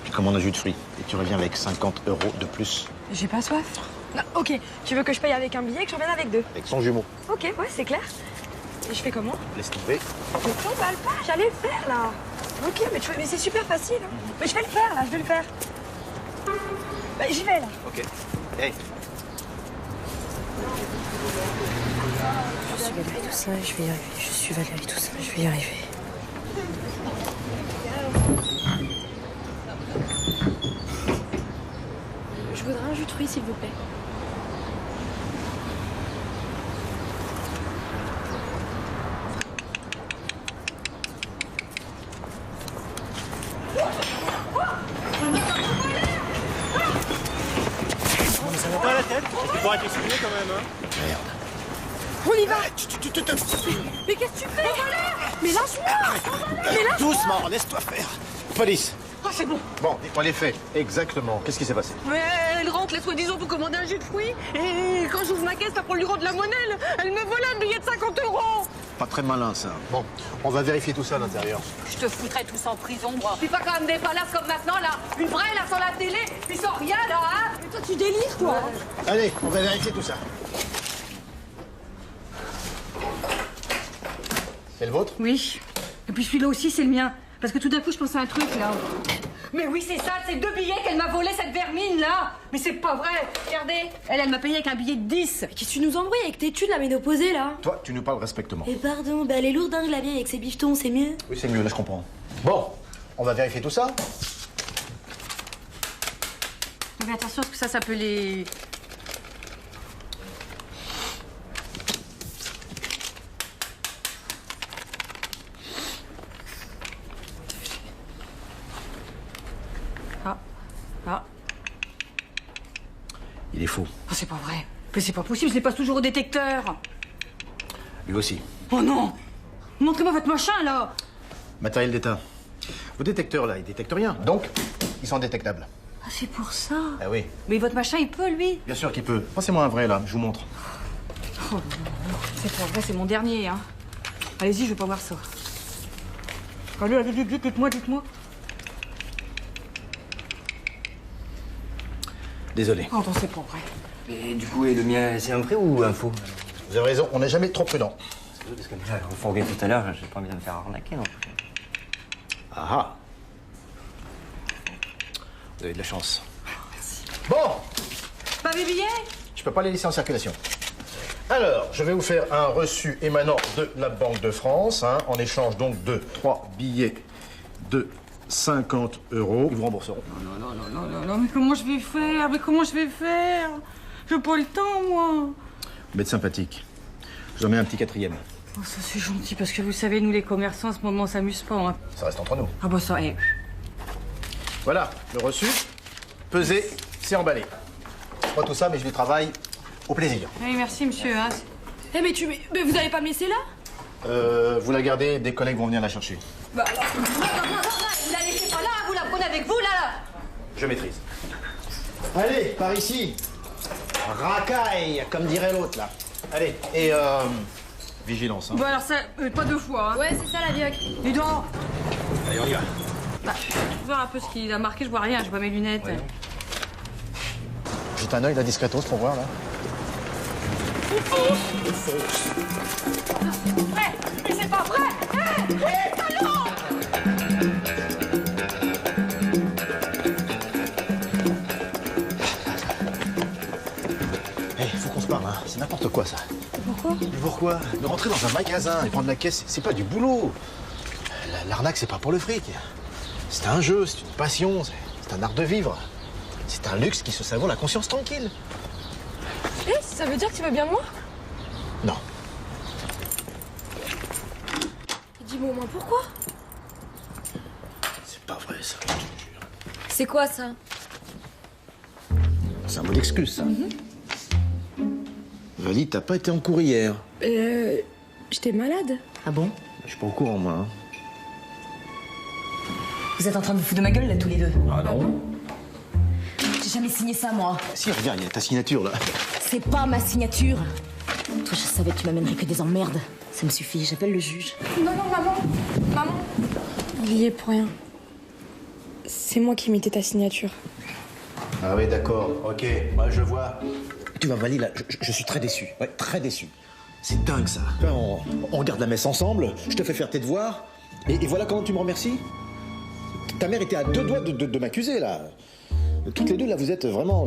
tu commandes un jus de fruits et tu reviens avec 50 € de plus. J'ai pas soif. Non, ok, tu veux que je paye avec un billet et que je revienne avec deux? Avec son jumeau. Ok, ouais, c'est clair. Et je fais comment? Laisse tomber. Mais t'emballe pas, j'allais le faire là. Ok, mais c'est super facile. Hein. Mais je vais le faire là, je vais le faire. Bah, j'y vais là. Ok. Hey. Je suis Valérie Toussaint, je vais y arriver. Je suis Valérie Toussaint, je vais y arriver. Je voudrais un jus de fruits, s'il vous plaît. Ça va pas à la tête? Tu pourrais t'exprimer quand même, hein? Merde. On y va. Mais qu'est-ce que tu fais? Mais lâche-moi. Mais lâche-moi. Doucement, laisse-toi faire. Police. Oh, c'est bon. Bon, dites-moi les faits. Exactement. Qu'est-ce qui s'est passé? Mais elle rentre, là, soi-disant, pour commander un jus de fruits. Et quand j'ouvre ma caisse, là, pour lui rendre la monnaie, elle me vole un billet de 50 €. Pas très malin, ça. Bon, on va vérifier tout ça à l'intérieur. Je te foutrais tous en prison, moi. Puis pas quand même des palasses comme maintenant, là. Une vraie, là, sans la télé, puis sans rien, là, hein. Mais toi, tu délires, toi. Allez, on va vérifier tout ça. C'est le vôtre? Oui. Et puis celui-là aussi, c'est le mien. Parce que tout d'un coup, je pense à un truc, là. Mais oui, c'est ça, c'est 2 billets qu'elle m'a volé, cette vermine, là. Mais c'est pas vrai. Regardez. Elle m'a payé avec un billet de 10. Mais qu'est-ce que tu nous embrouilles avec tes études, la ménopausée, là? Toi, tu nous parles respectement. Et pardon, bah elle est lourdingue la vieille avec ses bifetons, c'est mieux. Oui, c'est mieux, là, je comprends. Bon, on va vérifier tout ça. Mais attention, parce que ça peut les... Ah. Il est faux. Oh, c'est pas vrai. Mais c'est pas possible, je les passe toujours au détecteur. Lui aussi. Oh non. Montrez-moi votre machin, là. Matériel d'état. Vos détecteurs, là, ils détectent rien. Donc, ils sont indétectables. Ah, c'est pour ça. Ah oui. Mais votre machin, il peut, lui. Bien sûr qu'il peut. Passez-moi un vrai, là, je vous montre. Oh, c'est pas vrai, c'est mon dernier, hein. Allez-y, je veux pas voir ça. Allez, dites-moi. Désolé. Oh, non, c'est pas vrai. Mais du coup, et le mien, c'est un vrai ou un faux? Vous avez raison, on n'est jamais trop prudent. Parce que là, au fourguet tout à l'heure, j'ai pas envie de me faire arnaquer non plus. Ah ah. Vous avez de la chance. Bon, Pas mes billets? je peux pas les laisser en circulation. Alors, je vais vous faire un reçu émanant de la Banque de France, hein, en échange donc de 3 billets de 50 €. Ils vous rembourseront. Non, mais comment je vais faire? J'ai pas le temps, moi. Vous êtes sympathique. Je vous en mets un petit 4e. Oh, ça c'est gentil, parce que vous savez, nous les commerçants, en ce moment, on s'amuse pas. Hein. Ça reste entre nous. Ah bah ça, Voilà, le reçu. Pesé, c'est emballé. Pas tout ça, mais je lui travaille au plaisir. Oui, merci, monsieur. Hein. Mais vous allez pas me laisser là? Vous la gardez, des collègues vont venir la chercher. Bah alors... Non, vous la laissez pas là, vous la prenez avec vous, là. Je maîtrise. Allez, par ici. Racaille, comme dirait l'autre, là. Allez, et vigilance, hein. Bon alors ça, pas 2 fois, hein. Ouais, c'est ça la vieille. Dis donc. Allez, on y va. Bah, je vais voir un peu ce qu'il a marqué, je vois rien, je vois mes lunettes. Ouais. Jette un œil, la discretos, pour voir, là. Vrai, mais c'est pas vrai. Hé, talon. Faut qu'on se parle, hein. C'est n'importe quoi, ça. Pourquoi? Pourquoi? De rentrer dans un magasin et prendre la caisse, c'est pas du boulot. L'arnaque, c'est pas pour le fric. C'est un jeu, c'est une passion, c'est un art de vivre. C'est un luxe qui se savoure la conscience tranquille. Hé, ça veut dire que tu veux bien de moi? Non. Dis-moi au moins pourquoi? C'est pas vrai, ça. C'est quoi, ça? C'est un mot d'excuse, ça. Vali, t'as pas été en cours hier. J'étais malade. Ah bon? Je suis pas au courant, moi. Hein. Vous êtes en train de vous foutre de ma gueule, là, tous les deux? Ah non. J'ai jamais signé ça, moi. Si, regarde, il y a ta signature, là. C'est pas ma signature. Toi, je savais que tu m'amènerais que des emmerdes. Ça me suffit, j'appelle le juge. Non, maman. Maman. Il y est pour rien. C'est moi qui mettais ta signature. Ah oui, d'accord, ok, ouais, je vois. Tu vois, Vali, là, je suis très déçu. Ouais, très déçu. C'est dingue, ça. Là, on regarde la messe ensemble, je te fais faire tes devoirs, et voilà comment tu me remercies. Ta mère était à 2 doigts de m'accuser, là. Toutes les deux, là, vous êtes vraiment...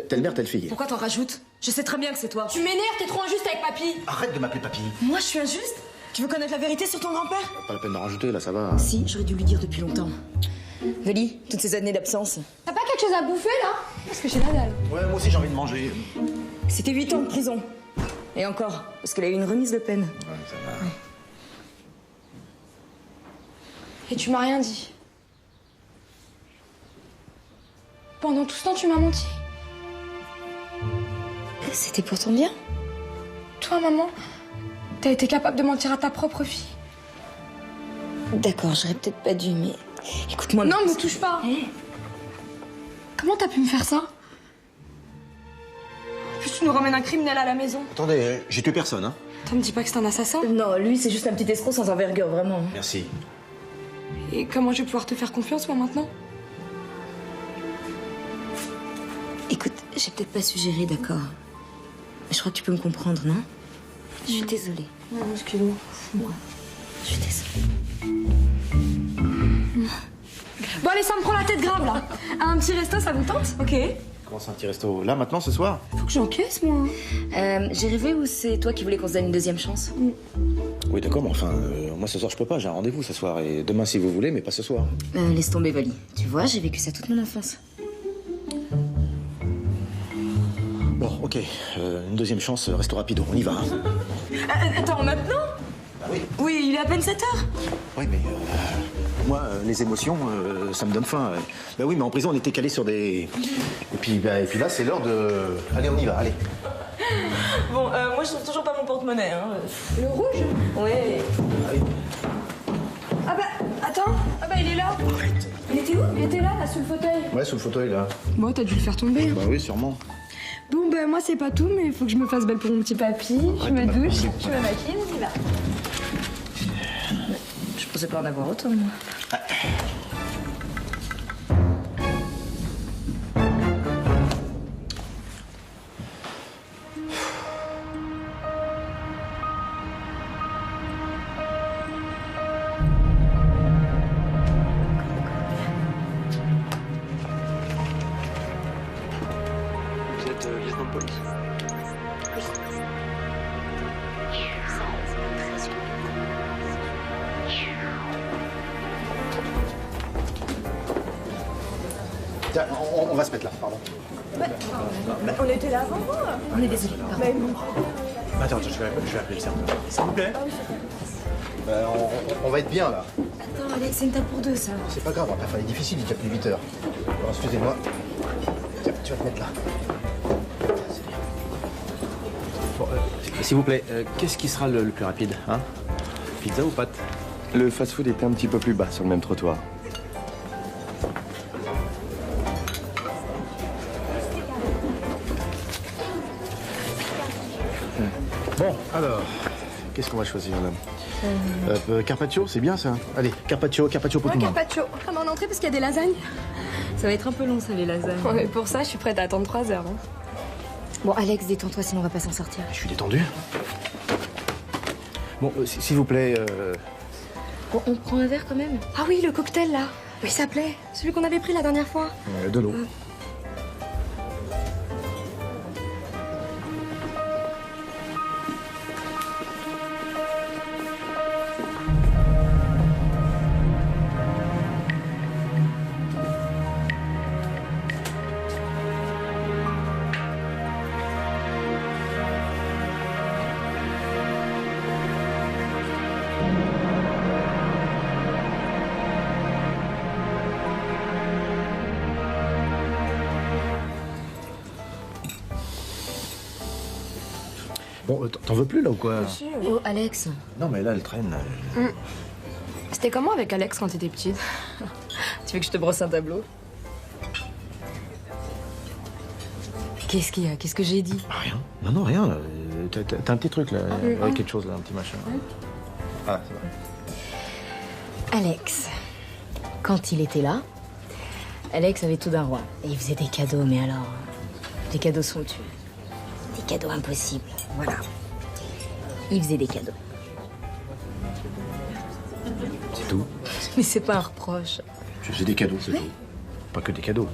Telle mère, telle fille. Pourquoi t'en rajoutes? Je sais très bien que c'est toi. Tu m'énerves, t'es trop injuste avec papy. Arrête de m'appeler papy. Moi, je suis injuste? Tu veux connaître la vérité sur ton grand-père? Pas la peine d'en rajouter, là, ça va. Si, j'aurais dû lui dire depuis longtemps. Vali, toutes ces années d'absence. T'as pas quelque chose à bouffer, là? Parce que j'ai la dalle. Ouais, moi aussi, j'ai envie de manger. C'était 8 ans de prison. Et encore, parce qu'elle a eu une remise de peine. Ouais, ça va. Ouais. Et tu m'as rien dit. Pendant tout ce temps, tu m'as menti. C'était pour ton bien. Toi, maman, t'as été capable de mentir à ta propre fille. D'accord, j'aurais peut-être pas dû, mais... Écoute-moi... Non, me touche pas. Comment t'as pu me faire ça? En plus, tu nous ramènes un criminel à la maison. Attendez, j'ai tué personne, hein. Toi, me dis pas que c'est un assassin. Non, lui, c'est juste un petit escroc sans envergure, vraiment. Merci. Et comment je vais pouvoir te faire confiance, moi, maintenant? Écoute, j'ai peut-être pas suggéré, d'accord. Mais je crois que tu peux me comprendre, non? Je suis désolée. Non, excuse-moi. Moi, je suis désolée. Bon, allez, ça me prend la tête grave, là. Un petit resto, ça vous tente? Ok. Comment ça, un petit resto? Là, maintenant, ce soir? Faut que j'encaisse, moi. J'ai rêvé ou c'est toi qui voulais qu'on se donne une deuxième chance? Oui, d'accord, mais enfin, moi, ce soir, je peux pas. J'ai un rendez-vous ce soir. Et demain, si vous voulez, mais pas ce soir. Laisse tomber, Vali. Tu vois, j'ai vécu ça toute mon enfance. Bon, ok. Une deuxième chance, resto rapido. On y va. Hein. Attends, maintenant? Bah oui. Oui, il est à peine 7 heures. Oui, mais moi, les émotions, ça me donne faim. Bah oui, mais en prison, on était calés sur des... Et puis là, c'est l'heure de... Allez, on y va, allez. Bon, moi, je trouve toujours pas mon porte-monnaie. Hein. Le rouge? Ouais. Ah bah, attends. Ah bah, il est là. Arrête. Il était où? Il était là, sous le fauteuil. Ouais, sous le fauteuil, là. Bon, t'as dû le faire tomber. Bah oui, sûrement. Bon, bah, moi, c'est pas tout, mais il faut que je me fasse belle pour mon petit papy. Je me douche, je me maquille, on y va. Je pensais pas en avoir autant, moi. Vous êtes lieutenant de police? Tiens, on va se mettre là, pardon. On était là avant moi. On est désolé. Attends, je vais appeler le serveur. S'il vous plaît. On va être bien là. Attends, Alex, c'est une table pour deux, ça. C'est pas grave, après, fallait difficile, il est déjà plus 8 heures. Alors, excusez-moi. Tiens, tu vas te mettre là. C'est bien. Bon, s'il vous plaît, qu'est-ce qui sera le plus rapide, hein? Pizza ou pâte? Le fast-food était un petit peu plus bas sur le même trottoir. Bon, alors, qu'est-ce qu'on va choisir là? Carpaccio, c'est bien ça. Allez, carpaccio pour tout le monde. Carpaccio. Comme en entrée parce qu'il y a des lasagnes. Ça va être un peu long, ça, les lasagnes. Ouais, pour ça, je suis prête à attendre 3 heures. Hein. Bon, Alex, détends-toi, sinon on va pas s'en sortir. Je suis détendu. Bon, s'il vous plaît... Bon, on prend un verre quand même? Ah oui, le cocktail là. Oui, ça plaît. Celui qu'on avait pris la dernière fois. de l'eau. Bon, t'en veux plus là ou quoi? Oh, Alex. Non, mais là, elle traîne. C'était comment avec Alex quand t'étais petite? Tu veux que je te brosse un tableau? Qu'est-ce qu'il y a? Qu'est-ce que j'ai dit? Rien. Non, rien. Là. T'as un petit truc là, avec quelque chose là, un petit machin. Ah, c'est vrai. Alex. Quand il était là, Alex avait tout d'un roi. Et il faisait des cadeaux, mais alors... Des cadeaux somptueux. Des cadeaux impossibles. Voilà. Il faisait des cadeaux. C'est tout. Mais c'est pas un reproche. Je faisais des cadeaux, c'est tout. Pas que des cadeaux.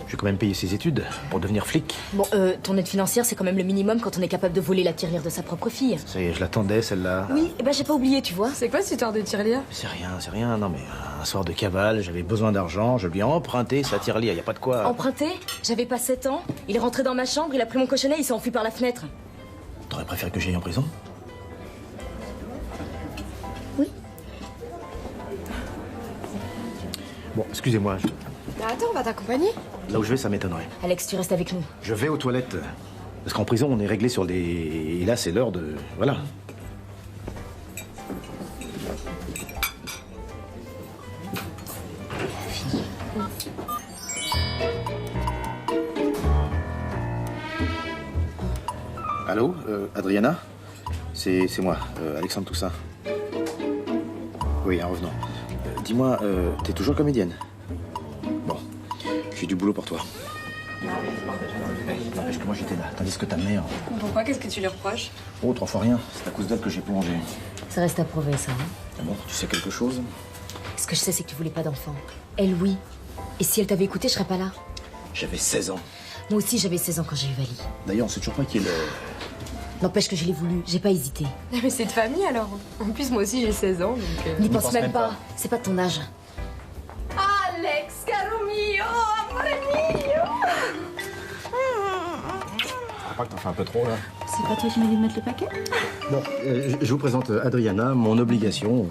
J'ai quand même payé ses études pour devenir flic. Bon, ton aide financière, c'est quand même le minimum quand on est capable de voler la tirelire de sa propre fille. Ça y est, je l'attendais, celle-là. Oui, et ben j'ai pas oublié, tu vois. C'est quoi cette histoire de tirelire? C'est rien. Non, mais un soir de cavale, j'avais besoin d'argent, je lui ai emprunté sa tirelire, y a pas de quoi. Emprunté? J'avais pas 7 ans. Il est rentré dans ma chambre, il a pris mon cochonnet, il s'est enfui par la fenêtre. T'aurais préféré que j'aille en prison? Oui. Bon, excusez-moi. Mais attends, on va t'accompagner. Là où je vais, ça m'étonnerait. Alex, tu restes avec nous. Je vais aux toilettes. Parce qu'en prison, on est réglé sur les... Et là, c'est l'heure de... Voilà. Allô, Adriana? C'est moi, Alexandre Toussaint. Oui, en revenant. Dis-moi, t'es toujours comédienne? Bon, j'ai du boulot pour toi. N'empêche que moi j'étais là, tandis que ta mère... Pourquoi? Qu'est-ce que tu lui reproches? Oh, 3 fois rien. C'est à cause d'elle que j'ai plongé. Ça reste à prouver, ça. Hein. Ah bon, tu sais quelque chose? Ce que je sais, c'est que tu voulais pas d'enfant. Elle, oui. Et si elle t'avait écouté, je serais pas là. J'avais 16 ans. Moi aussi, j'avais 16 ans quand j'ai eu Vali. D'ailleurs, on sait toujours pas qui est le... N'empêche que je l'ai voulu, j'ai pas hésité. Mais c'est de famille alors. En plus, moi aussi j'ai 16 ans donc. N'y pense même pas. C'est pas de ton âge. Alex, caro mio, amore mio. Faut pas que t'en fais un peu trop, là. C'est pas toi qui m'as dit de mettre le paquet? Bon, je vous présente Adriana, mon obligation.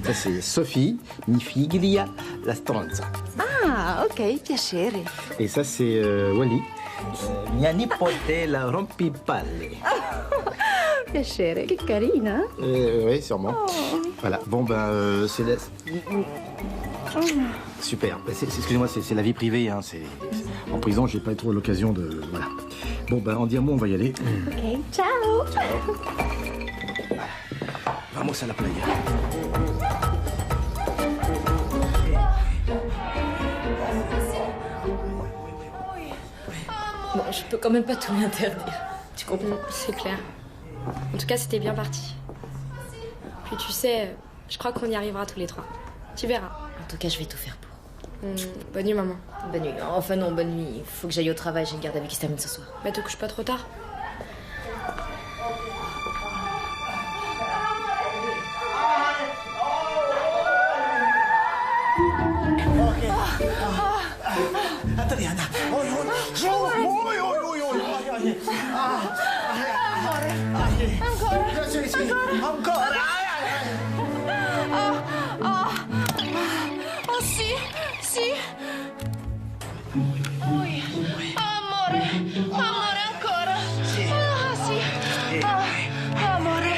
Ça, c'est Sophie, mi figlia, la stanza. Ah, ok, piacere. Et ça, c'est Wally. Mia nipote la rompipalle. Piacere, che carina. Oui, sûrement. Oh. Voilà, bon, ben, c'est la... Super. Excusez-moi, c'est la vie privée, hein. En prison, j'ai pas trop l'occasion de... Voilà. Bon, ben, en dire mot, on va y aller. Ok, ciao. Vamos à la playa. Bon, je peux quand même pas tout lui interdire. Tu comprends? C'est clair. En tout cas, c'était bien parti. Puis tu sais, je crois qu'on y arrivera tous les 3. Tu verras. En tout cas, je vais tout faire pour. Bonne nuit, maman. Bonne nuit. Enfin non, bonne nuit. Faut que j'aille au travail, j'ai une garde à vue qui se termine ce soir. Bah, te couches pas trop tard. Attendez, Anna. Oh sì, sì. Amore, amore ancora. Ah, sì. Amore.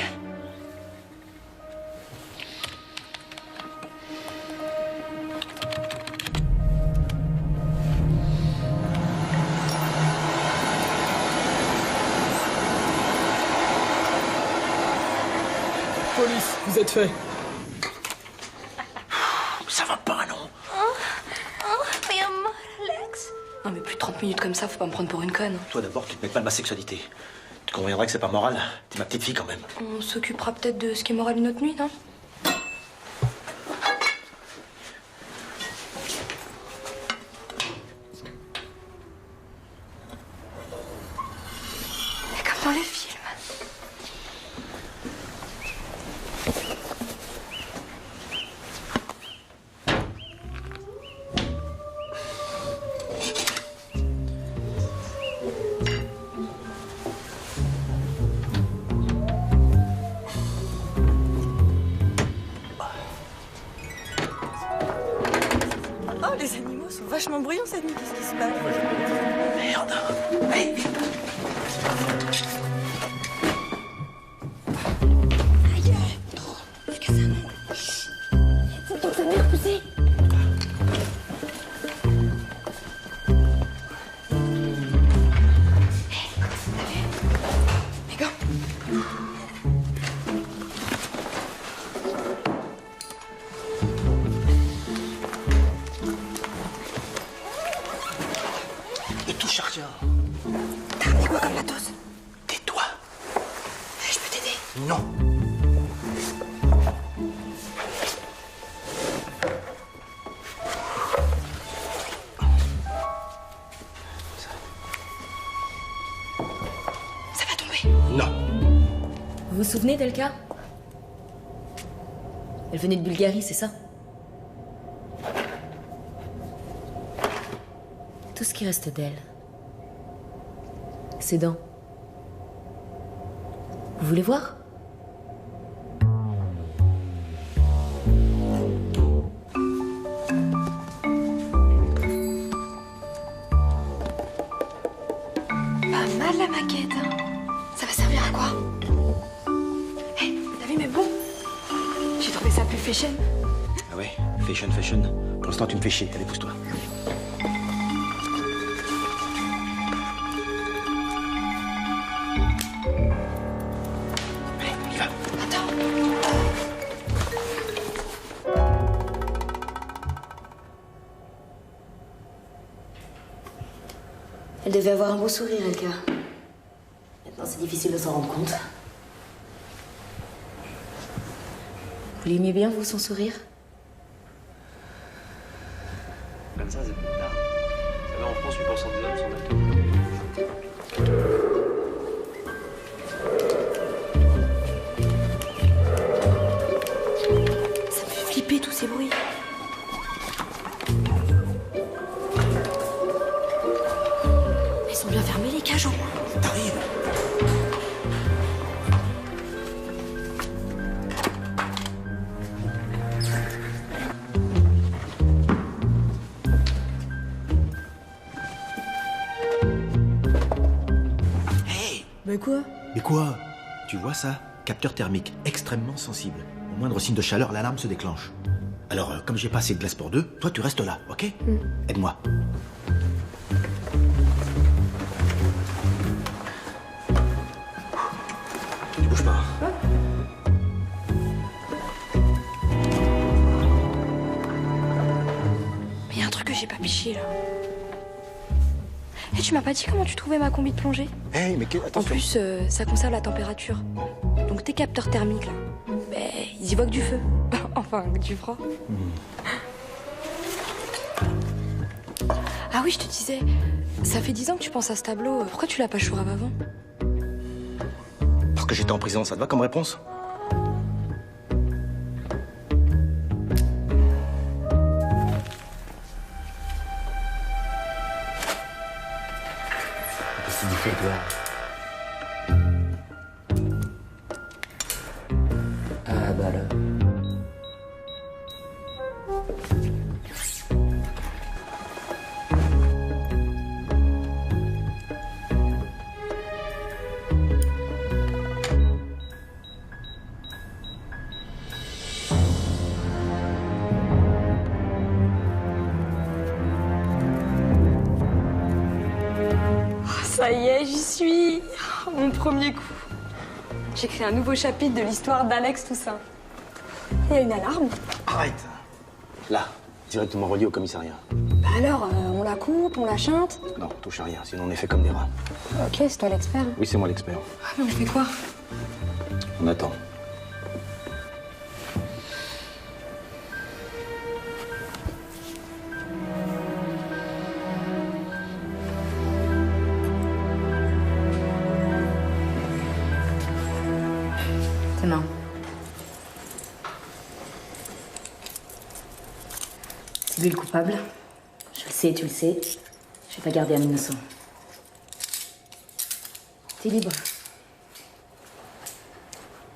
Police, vous êtes fait. Ça va pas, non? Mais amore, Alex. Non mais plus de 30 minutes comme ça, faut pas me prendre pour une conne. Toi d'abord, tu te mêles pas de ma sexualité. Tu conviendrais que c'est pas moral. T'es ma petite fille quand même. On s'occupera peut-être de ce qui est moral une autre nuit, non? Mais comme dans les films. Oh, les animaux sont vachement bruyants cette nuit. Qu'est-ce qui se passe? Merde. Allez, vite. C'est ton sa mère poussée. Les gars. Et tout chargeur. T'as ramené quoi comme la dose? Tais-toi. Je peux t'aider? Non. Ça va tomber. Non. Vous vous souvenez d'Elka? Elle venait de Bulgarie, c'est ça? Tout ce qui reste d'elle, ses dents. Vous voulez voir? Pas mal la maquette. Hein. Ça va servir à quoi? Hé, t'as vu mes bons? J'ai trouvé ça plus fashion. Ah ouais, fashion, fashion. Pour l'instant, tu me fais chier. Allez, pousse-toi. Allez, on y va. Elle devait avoir un beau sourire, Elka. Maintenant, c'est difficile de s'en rendre compte. Vous l'aimiez bien, vous, son sourire? Comme ça, c'est plus tard. Vous savez, en France, 8% des hommes sont alcooliques. Ça me fait flipper tous ces bruits. Ils sont bien fermés les cages au moins. T'arrives. Mais quoi? Mais quoi? Tu vois ça? Capteur thermique extrêmement sensible. Au moindre signe de chaleur, l'alarme se déclenche. Alors, comme j'ai pas assez de glace pour deux, toi tu restes là, ok? Aide-moi. Tu bouges pas. Mais y a un truc que j'ai pas piché là. Et tu m'as pas dit comment tu trouvais ma combi de plongée? Hey, mais En attention. plus, ça conserve la température. Donc tes capteurs thermiques là, ils y voient que du feu. Enfin, du froid. Ah oui, je te disais, ça fait 10 ans que tu penses à ce tableau. Pourquoi tu l'as pas chourave avant? Parce que j'étais en prison, ça te va comme réponse? tu lui fais, toi? Ah bah là. Ça y est, j'y suis. Mon premier coup. J'écris un nouveau chapitre de l'histoire d'Alex Toussaint. Il y a une alarme. Arrête. Là, directement relié au commissariat. Bah alors, on la coupe, on la chante. Non, touche à rien, sinon on est fait comme des rats. Ok, c'est toi l'expert. Oui, c'est moi l'expert. Ah, mais on fait quoi? On attend. Tes mains. C'est lui le coupable. Je le sais, tu le sais. Je vais pas garder un innocent. T'es libre.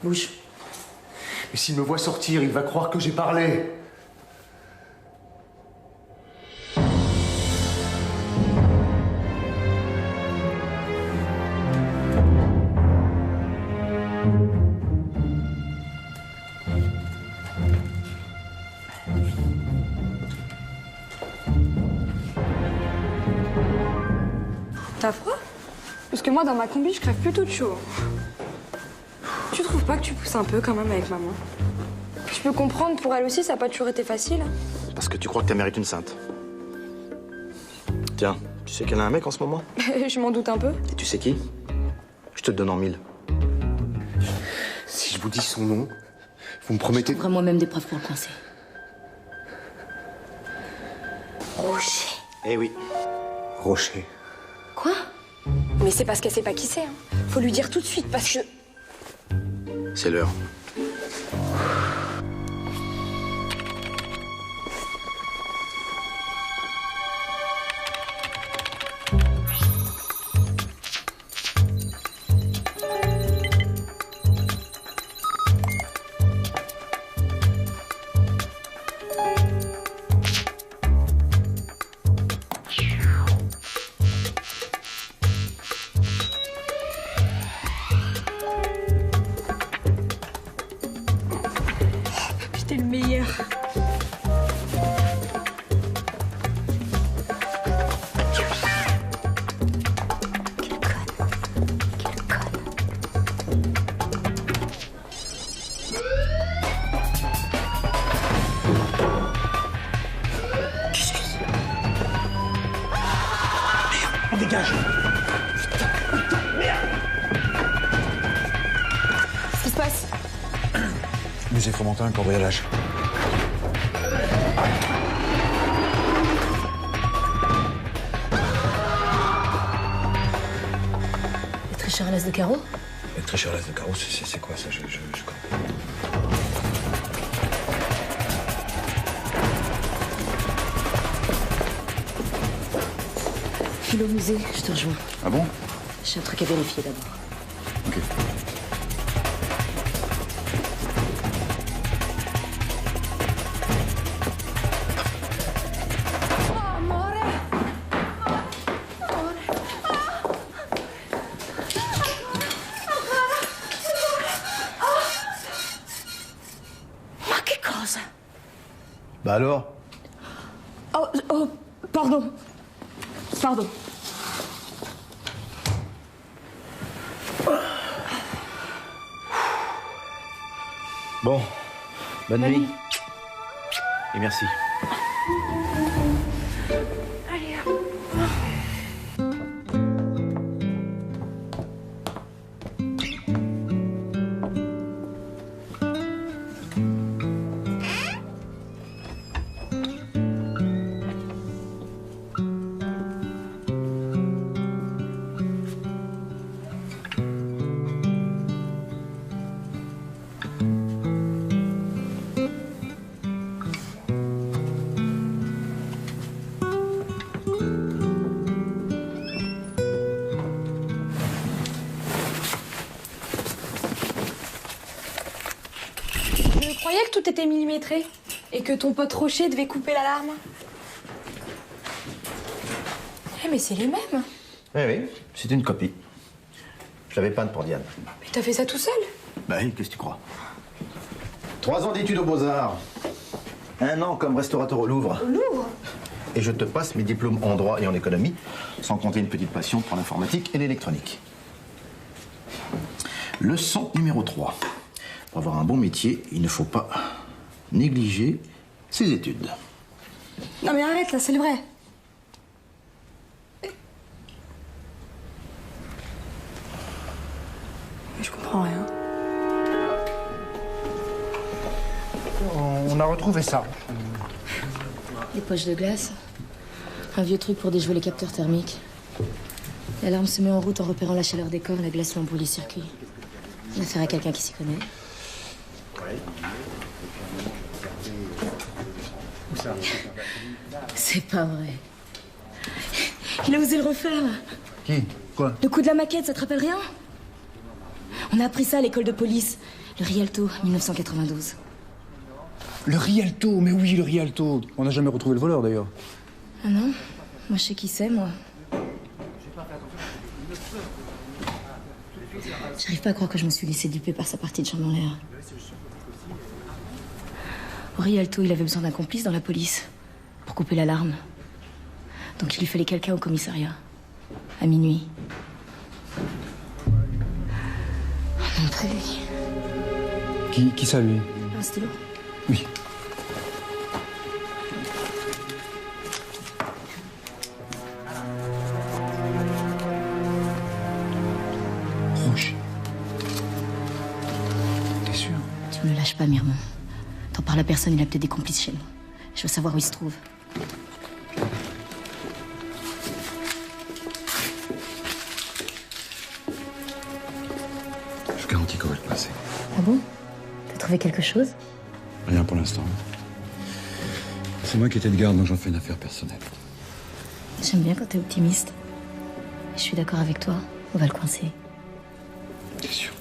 Bouge. Mais s'il me voit sortir, il va croire que j'ai parlé. T'as froid? Parce que moi, dans ma combi, je crève plutôt de chaud. Tu trouves pas que tu pousses un peu quand même avec maman? Je peux comprendre, pour elle aussi, ça n'a pas toujours été facile. Parce que tu crois que ta mère est une sainte. Tiens, tu sais qu'elle a un mec en ce moment? Je m'en doute un peu. Et tu sais qui? Je te le donne en 1000. Si je vous dis son nom, vous me promettez... Je trouverai moi-même des preuves pour le coincer. Rocher. Eh oui. Rocher. Quoi? Mais c'est parce qu'elle sait pas qui c'est. Hein. Faut lui dire tout de suite, parce que... C'est l'heure. T'es le meilleur. On dégage. Qu'est-ce qui se passe? Musée Fromentin, cambriolage. Les tricheurs à l'as de carreau? Les tricheurs à l'as de carreau, c'est quoi ça? Je connais. File au musée, je te rejoins. Ah bon? J'ai un truc à vérifier d'abord. Ok. Ma che cosa? Bah alors? Oh, pardon. Pardon. Bon, bonne nuit. Et merci. Allez, tout était millimétré et que ton pote Rocher devait couper l'alarme. Eh, mais c'est les mêmes. Oui, oui, c'est une copie. Je l'avais peinte pour Diane. Mais t'as fait ça tout seul? Bah oui, qu'est-ce que tu crois? 3 ans d'études aux Beaux-Arts. 1 an comme restaurateur au Louvre. Au Louvre? Et je te passe mes diplômes en droit et en économie, sans compter une petite passion pour l'informatique et l'électronique. Leçon numéro 3. Pour avoir un bon métier, il ne faut pas négliger ses études. Non mais arrête là, c'est le vrai. Mais je comprends rien. On a retrouvé ça. Des poches de glace. Un vieux truc pour déjouer les capteurs thermiques. L'alarme se met en route en repérant la chaleur des corps, la glace lui embrouille les circuits. On a affaire à quelqu'un qui s'y connaît. C'est pas vrai. Il a osé le refaire. Qui? Quoi? Le coup de la maquette, ça te rappelle rien? On a appris ça à l'école de police. Le Rialto, 1992. Le Rialto, mais oui, le Rialto. On n'a jamais retrouvé le voleur, d'ailleurs. Ah non? Moi, je sais qui c'est, moi. J'arrive pas à croire que je me suis laissé duper par sa partie de chambre en l'air. Au Rialto, il avait besoin d'un complice dans la police pour couper l'alarme. Donc il lui fallait quelqu'un au commissariat. À minuit. Oh non, pas lui. Qui ça, lui? Un stylo. Oui. Roche. T'es sûr? Tu me le lâches pas, Mirmont. T'en parles à personne, il a peut-être des complices chez nous. Je veux savoir où il se trouve. Je garantis qu'on va le passer. Ah bon? T'as trouvé quelque chose? Rien pour l'instant. C'est moi qui étais de garde, donc j'en fais une affaire personnelle. J'aime bien quand t'es optimiste. Je suis d'accord avec toi. On va le coincer. T'es sûr?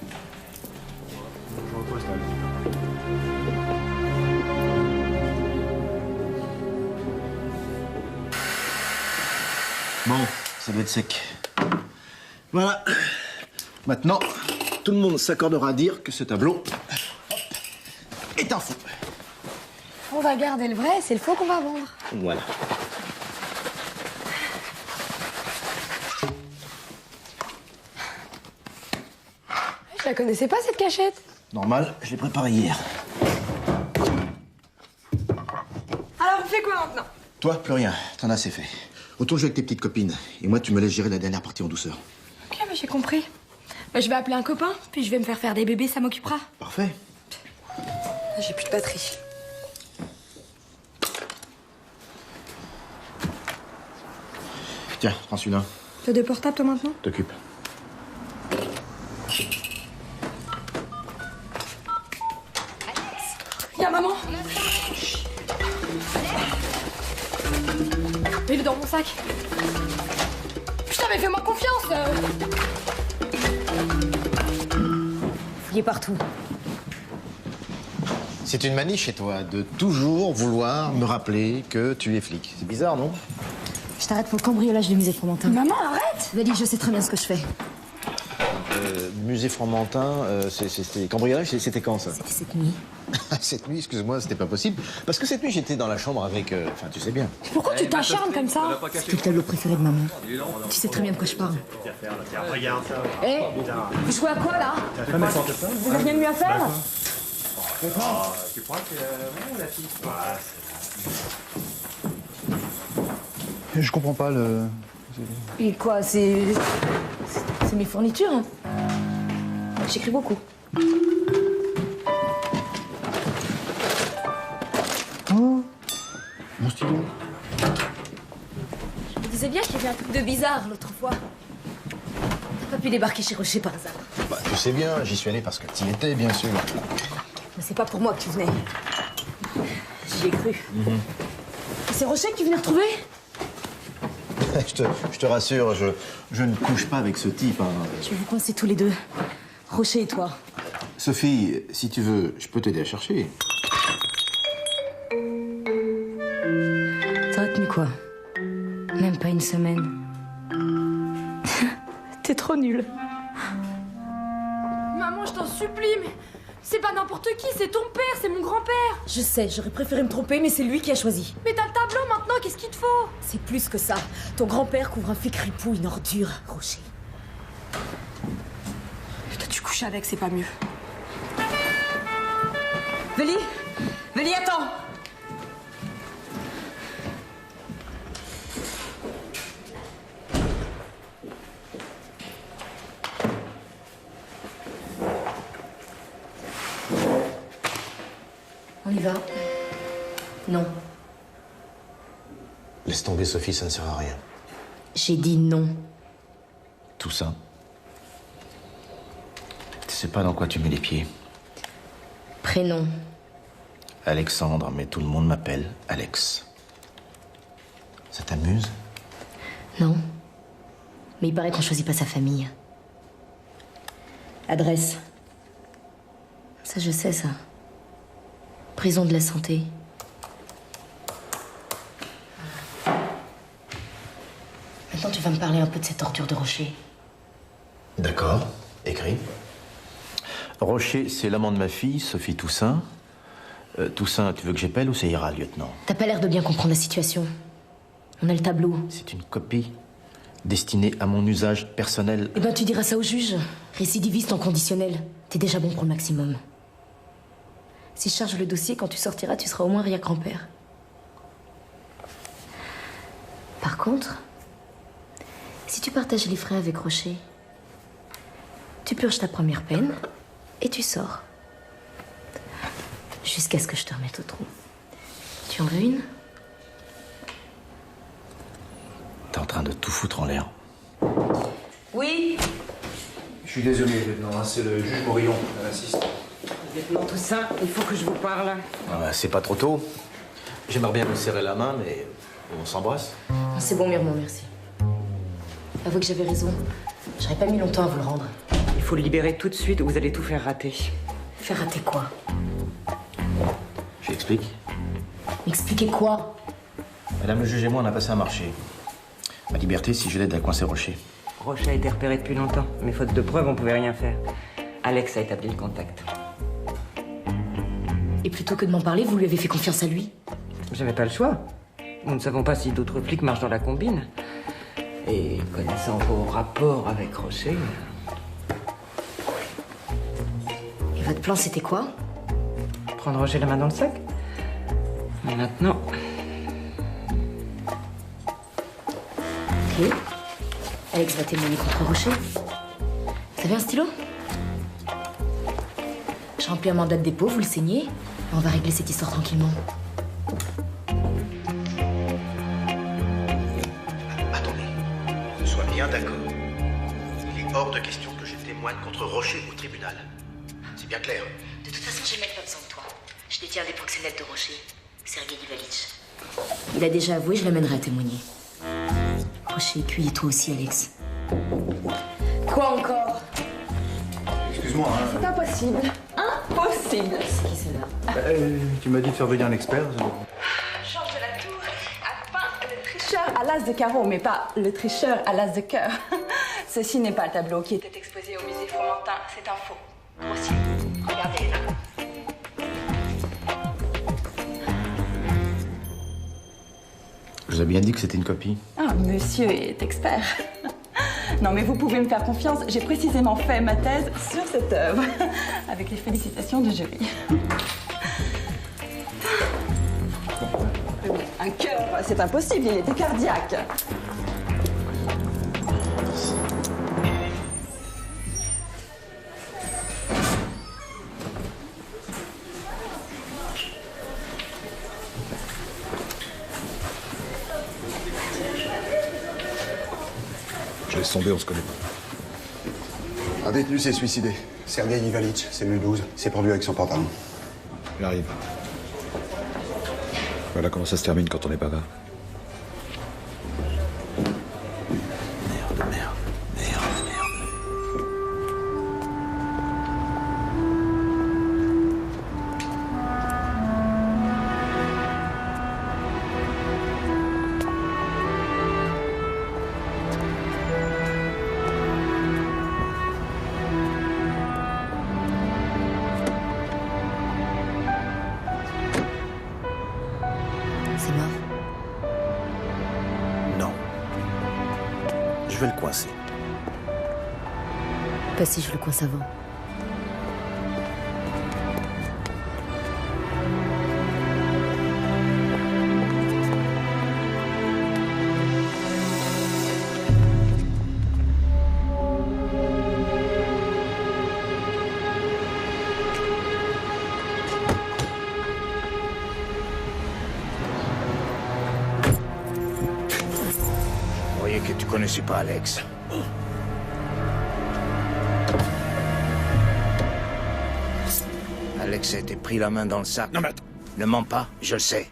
Bon, ça doit être sec. Voilà. Maintenant, tout le monde s'accordera à dire que ce tableau est un faux. On va garder le vrai, c'est le faux qu'on va vendre. Voilà. Je la connaissais pas, cette cachette. Normal, je l'ai préparée hier. Alors, on fait quoi maintenant? Toi, plus rien. T'en as assez fait. Retourne jouer avec tes petites copines. Et moi, tu me laisses gérer la dernière partie en douceur. Ok, mais j'ai compris. Bah, je vais appeler un copain, puis je vais me faire des bébés, ça m'occupera. Parfait. J'ai plus de batterie. Tiens, prends celui-là. T'as deux portables, toi, maintenant? T'occupe. Viens, maman. Il est dans mon sac. Putain, mais fais-moi confiance. Fouillez partout. C'est une manie chez toi de toujours vouloir me rappeler que tu es flic. C'est bizarre, non? Je t'arrête pour le cambriolage du musée Fromentin. Maman, arrête! Valérie, je sais très bien ce que je fais. Musée Fromentin, c'était cambriolage, c'était quand ça? C'était cette nuit. Cette nuit, excuse-moi, c'était pas possible. Parce que cette nuit, j'étais dans la chambre avec... Enfin, tu sais bien. Pourquoi tu t'acharnes comme ça? C'était le tableau préféré de maman. Tu sais très bien de quoi je parle. Regarde ça. Eh, vous jouez à quoi, là? Vous avez rien de mieux à faire? Tu crois que la fille... Je comprends pas le... Et quoi, c'est mes fournitures. Hein. J'écris beaucoup. Oh, mon stylo. Je me disais bien qu'il y avait un truc de bizarre l'autre fois. T'as pas pu débarquer chez Rocher par hasard. Bah, tu sais bien, j'y suis allé parce que t'y étais, bien sûr. Mais c'est pas pour moi que tu venais. J'y ai cru. Et c'est Rocher que tu venais retrouver? Je te rassure, je ne couche pas avec ce type. Hein. Je vais vous coincer tous les deux. Rocher et toi. Sophie, si tu veux, je peux t'aider à chercher. quoi. Même pas une semaine. T'es trop nulle. Maman, je t'en supplie, mais c'est pas n'importe qui, c'est ton père, c'est mon grand-père. Je sais, j'aurais préféré me tromper, mais c'est lui qui a choisi. Mais t'as le tableau maintenant, qu'est-ce qu'il te faut? C'est plus que ça. Ton grand-père couvre un flic ripou, une ordure, Rocher. Toi, tu couches avec, c'est pas mieux. Vélie, attends. On y va? Non. Laisse tomber, Sophie, ça ne sert à rien. J'ai dit non. Tout ça. Tu sais pas dans quoi tu mets les pieds. Prénom. Alexandre, mais tout le monde m'appelle Alex. Ça t'amuse? Non. Mais il paraît qu'on choisit pas sa famille. Adresse. Ça, je sais, ça. Prison de la santé. Maintenant, tu vas me parler un peu de cette torture de Rocher. D'accord, écris. Rocher, c'est l'amant de ma fille, Sophie Toussaint. Toussaint, tu veux que j'appelle ou ça ira, lieutenant? T'as pas l'air de bien comprendre la situation. On a le tableau. C'est une copie destinée à mon usage personnel. Eh ben, tu diras ça au juge. Récidiviste en conditionnel. T'es déjà bon pour le maximum. Si je charge le dossier, quand tu sortiras, tu seras au moins arrière-grand-père. Par contre, si tu partages les frais avec Rocher, tu purges ta première peine et tu sors. Jusqu'à ce que je te remette au trou. Tu en veux une? T'es en train de tout foutre en l'air. Oui. Je suis désolé, lieutenant, c'est le juge Morillon, elle insiste. Lieutenant Toussaint, il faut que je vous parle. C'est pas trop tôt. J'aimerais bien vous serrer la main, mais on s'embrasse. C'est bon, Murmure, merci. Avouez que j'avais raison. J'aurais pas mis longtemps à vous le rendre. Il faut le libérer tout de suite ou vous allez tout faire rater. Faire rater quoi? J'explique. Expliquez quoi? Madame le juge et moi, on a passé un marché. Ma liberté, si je l'aide à coincer Rocher. Rocher a été repéré depuis longtemps, mais faute de preuves, on pouvait rien faire. Alex a établi le contact. Et plutôt que de m'en parler, vous lui avez fait confiance à lui? J'avais pas le choix. Nous ne savons pas si d'autres flics marchent dans la combine. Et connaissant vos rapports avec Rocher... Et votre plan, c'était quoi? Prendre Rocher la main dans le sac. Mais maintenant... Ok. Alex va témoigner contre Rocher. Vous avez un stylo? Je remplis un mandat de dépôt, vous le signez, et on va régler cette histoire tranquillement. Attendez, sois bien d'accord. Il est hors de question que je témoigne contre Rocher au tribunal. C'est bien clair. De toute façon, j'ai même pas besoin de toi. Je détiens un des proxénètes de Rocher, Sergueï Ivalitch. Il a déjà avoué, je l'amènerai à témoigner. Rocher est cuit et toi aussi, Alex. Quoi encore? Excuse-moi, hein. C'est impossible. Impossible. C'est qui celle-là? Tu m'as dit de faire venir un expert. Georges de la Tour a peint le tricheur à l'as de carreau, mais pas le tricheur à l'as de cœur. Ceci n'est pas le tableau qui était exposé au musée Fromentin, c'est un faux. Grossier. Regardez là. Je vous ai bien dit que c'était une copie. Ah, monsieur est expert. Non, mais vous pouvez me faire confiance, j'ai précisément fait ma thèse sur cette œuvre, avec les félicitations du jury. Un cœur, c'est impossible, il était cardiaque. Je laisse tomber, on se connaît pas. Un détenu s'est suicidé. Sergueï Ivalitch, cellule 12, s'est pendu avec son pantalon. J'arrive. Voilà comment ça se termine quand on est bavard. je vais le coincer. Pas si je le coince avant. Je croyais que tu connaissais pas Alex. Alex a été pris la main dans le sac. Non mais attends. Ne mens pas, je le sais.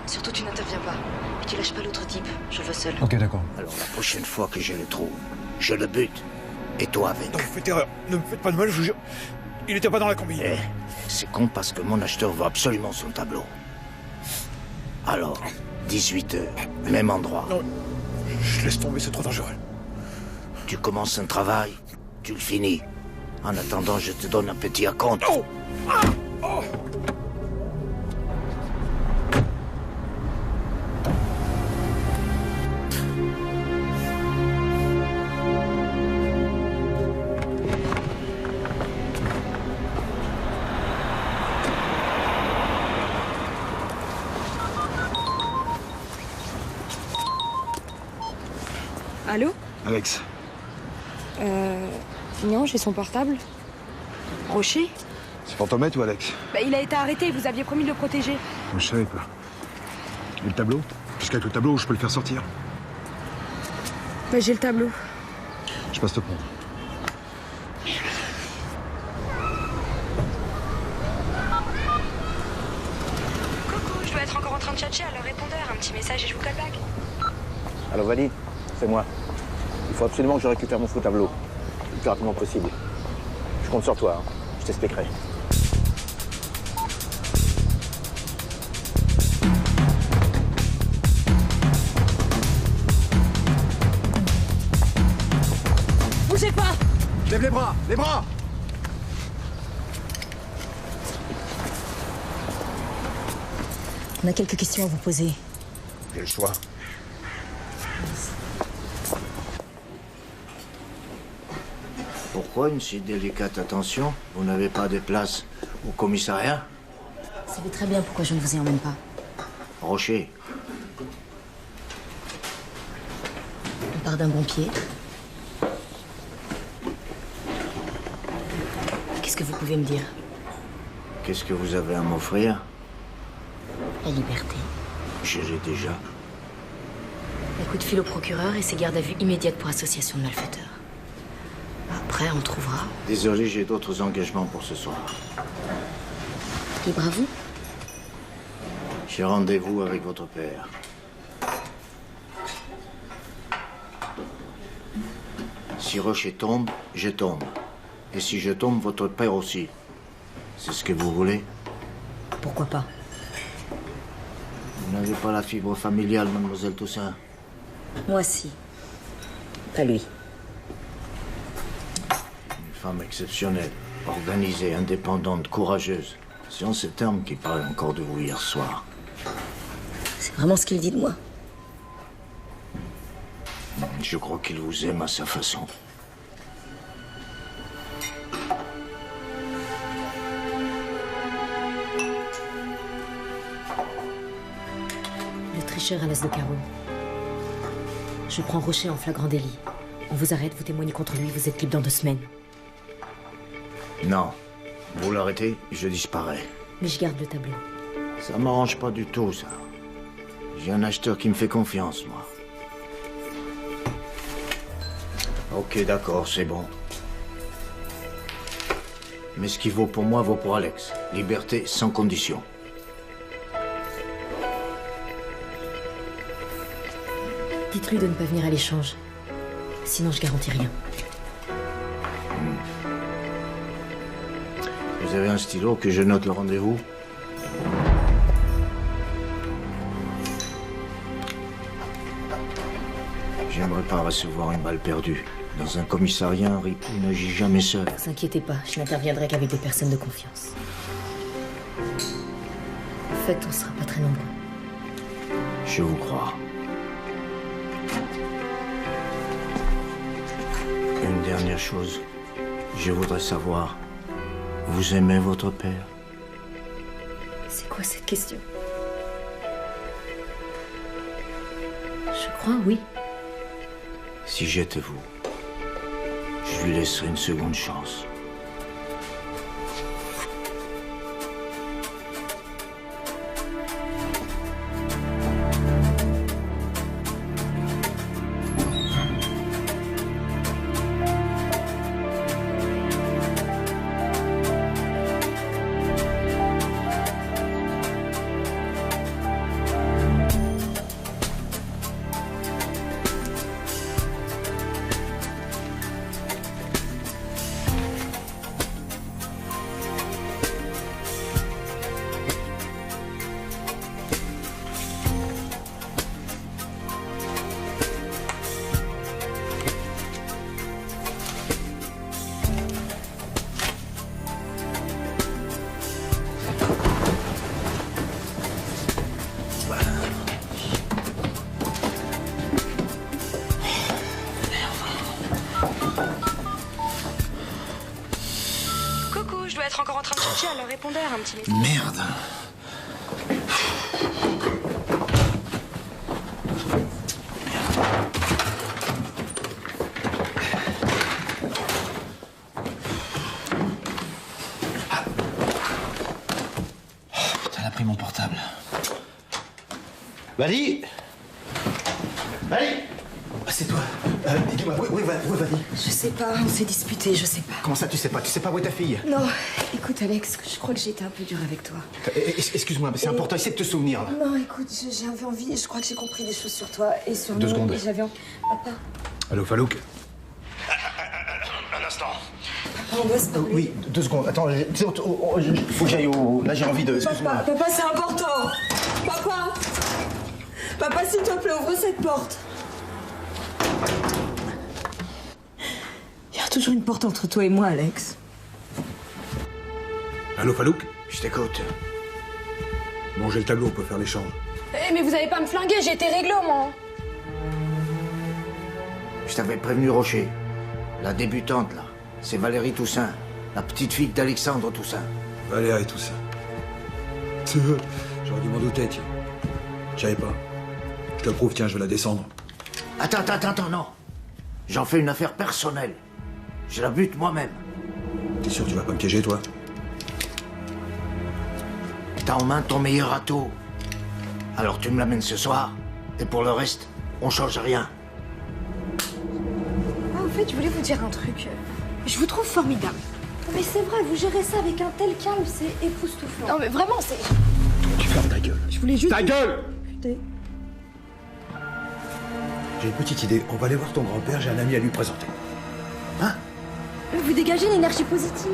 Surtout, tu n'interviens pas. Et tu lâches pas l'autre type. Je le veux seul. Ok, d'accord. Alors la prochaine fois que je le trouve, je le bute. Et toi avec. Non, vous faites erreur. Ne me faites pas de mal, je vous jure. Il était pas dans la combi. Eh, c'est con parce que mon acheteur veut absolument son tableau. Alors, 18h, même endroit. Non, je laisse tomber, c'est trop dangereux. Tu commences un travail, tu le finis. En attendant, je te donne un petit acompte. Oh! Ah! Oh! Allô? Alex. Non, j'ai son portable. Rocher? C'est Fantomette ou Alex? Bah, il a été arrêté, vous aviez promis de le protéger. Je savais pas. Et le tableau? Jusqu'avec le tableau, je peux le faire sortir. Bah, j'ai le tableau. Je passe te prendre. Coucou, je dois être encore en train de tchatcher à leur répondeur. Un petit message et je vous call back. Alors Vali, c'est moi. Il faut absolument que je récupère mon faux tableau. Le plus rapidement possible. Je compte sur toi, hein. Je t'expliquerai. Bougez pas! Lève les bras! Les bras! On a quelques questions à vous poser. J'ai le choix. Pourquoi une si délicate attention? Vous n'avez pas de place au commissariat? Vous savez très bien pourquoi je ne vous y emmène pas. Rocher, On part d'un bon pied. Qu'est-ce que vous pouvez me dire? qu'est-ce que vous avez à m'offrir? La liberté. Je l'ai déjà. Un coup de fil au procureur et ses gardes à vue immédiates pour association de malfaiteurs. Après, on trouvera. Désolé, j'ai d'autres engagements pour ce soir. Libre à vous. J'ai rendez-vous avec votre père. Si Rocher tombe, je tombe. Et si je tombe, votre père aussi. C'est ce que vous voulez? Pourquoi pas? Vous n'avez pas la fibre familiale, mademoiselle Toussaint? Moi, si. Pas lui. Une femme exceptionnelle, organisée, indépendante, courageuse. C'est en ces termes qu'il parlait encore de vous hier soir. C'est vraiment ce qu'il dit de moi. Je crois qu'il vous aime à sa façon. Le tricheur à l'as de carreau. Je prends Rocher en flagrant délit. On vous arrête, vous témoignez contre lui, vous êtes libre dans 2 semaines. Non. Vous l'arrêtez, je disparais. Mais je garde le tableau. Ça m'arrange pas du tout, ça. J'ai un acheteur qui me fait confiance, moi. Ok, d'accord, c'est bon. Mais ce qui vaut pour moi vaut pour Alex. Liberté sans condition. Dites-lui de ne pas venir à l'échange. Sinon, je garantis rien. Vous avez un stylo que je note le rendez-vous? J'aimerais pas recevoir une balle perdue. Dans un commissariat, un ripou n'agit jamais seul. Ne vous inquiétez pas, je n'interviendrai qu'avec des personnes de confiance. En fait, on sera pas très nombreux. Je vous crois. dernière chose. Je voudrais savoir, vous aimez votre père? C'est quoi cette question? Je crois, oui. Si j'étais vous, je lui laisserais une seconde chance. Coucou, je dois être encore en train de chercher à leur répondeur un petit message. Merde. Putain, elle a pris mon portable. Vali Vali Ah, c'est toi. Dis-moi, où est Vali? Je sais pas, on s'est disputé, je sais pas. Comment ça, tu sais pas? Tu sais pas où est ta fille? Non, écoute Alex, je crois que j'ai été un peu dure avec toi. Excuse-moi, mais c'est important, essaie de te souvenir. Là. Non, écoute, j'avais envie, je crois que j'ai compris des choses sur toi et sur nous. 2 secondes. Et j'avais envie... Papa, Allô, Falouk? Un instant. on doit se parler. Oui, 2 secondes. Attends, faut que j'aille au... Là, j'ai envie de... Excuse-moi. Papa, c'est important. Papa, papa, s'il te plaît, ouvre cette porte. Il y a toujours une porte entre toi et moi, Alex. Allô, Falouk? Je t'écoute. Bon, j'ai le tableau, on peut faire l'échange. Eh, mais vous allez pas me flinguer, j'ai été réglo, moi. Je t'avais prévenu, Rocher. La débutante, là, c'est Valérie Toussaint, la petite fille d'Alexandre Toussaint. Valérie Toussaint. J'aurais dû m'en douter, tiens. Je savais pas. Je te le prouve, tiens, je vais la descendre. Attends, non. J'en fais une affaire personnelle. Je la bute moi-même. T'es sûr que tu vas pas me piéger, toi? T'as en main ton meilleur atout. Alors tu me l'amènes ce soir, et pour le reste, on change rien. Ah, en fait, je voulais vous dire un truc. Je vous trouve formidable. Mais c'est vrai, vous gérez ça avec un tel calme, c'est époustouflant. Non, mais vraiment, c'est... Tu fermes ta gueule. Je voulais juste... Ta gueule! Putain. J'ai une petite idée. On va aller voir ton grand-père, j'ai un ami à lui présenter. Hein? Vous dégagez une énergie positive.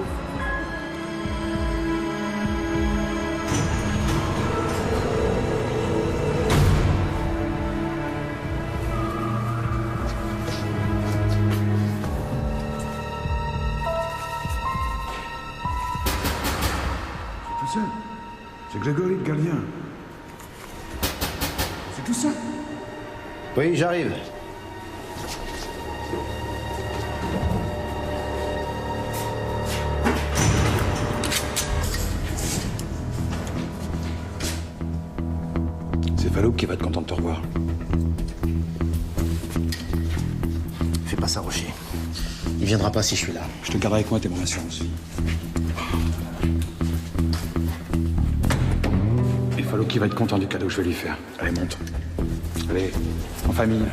C'est tout ça. C'est Grégory le gardien. C'est tout ça. Oui, j'arrive. C'est Falouk qui va être content de te revoir. Fais pas ça, Rocher. Il viendra pas si je suis là. Je te garderai avec moi, t'es mon assurance. Et Falouk qui va être content du cadeau que je vais lui faire. Allez, monte. Allez, en famille.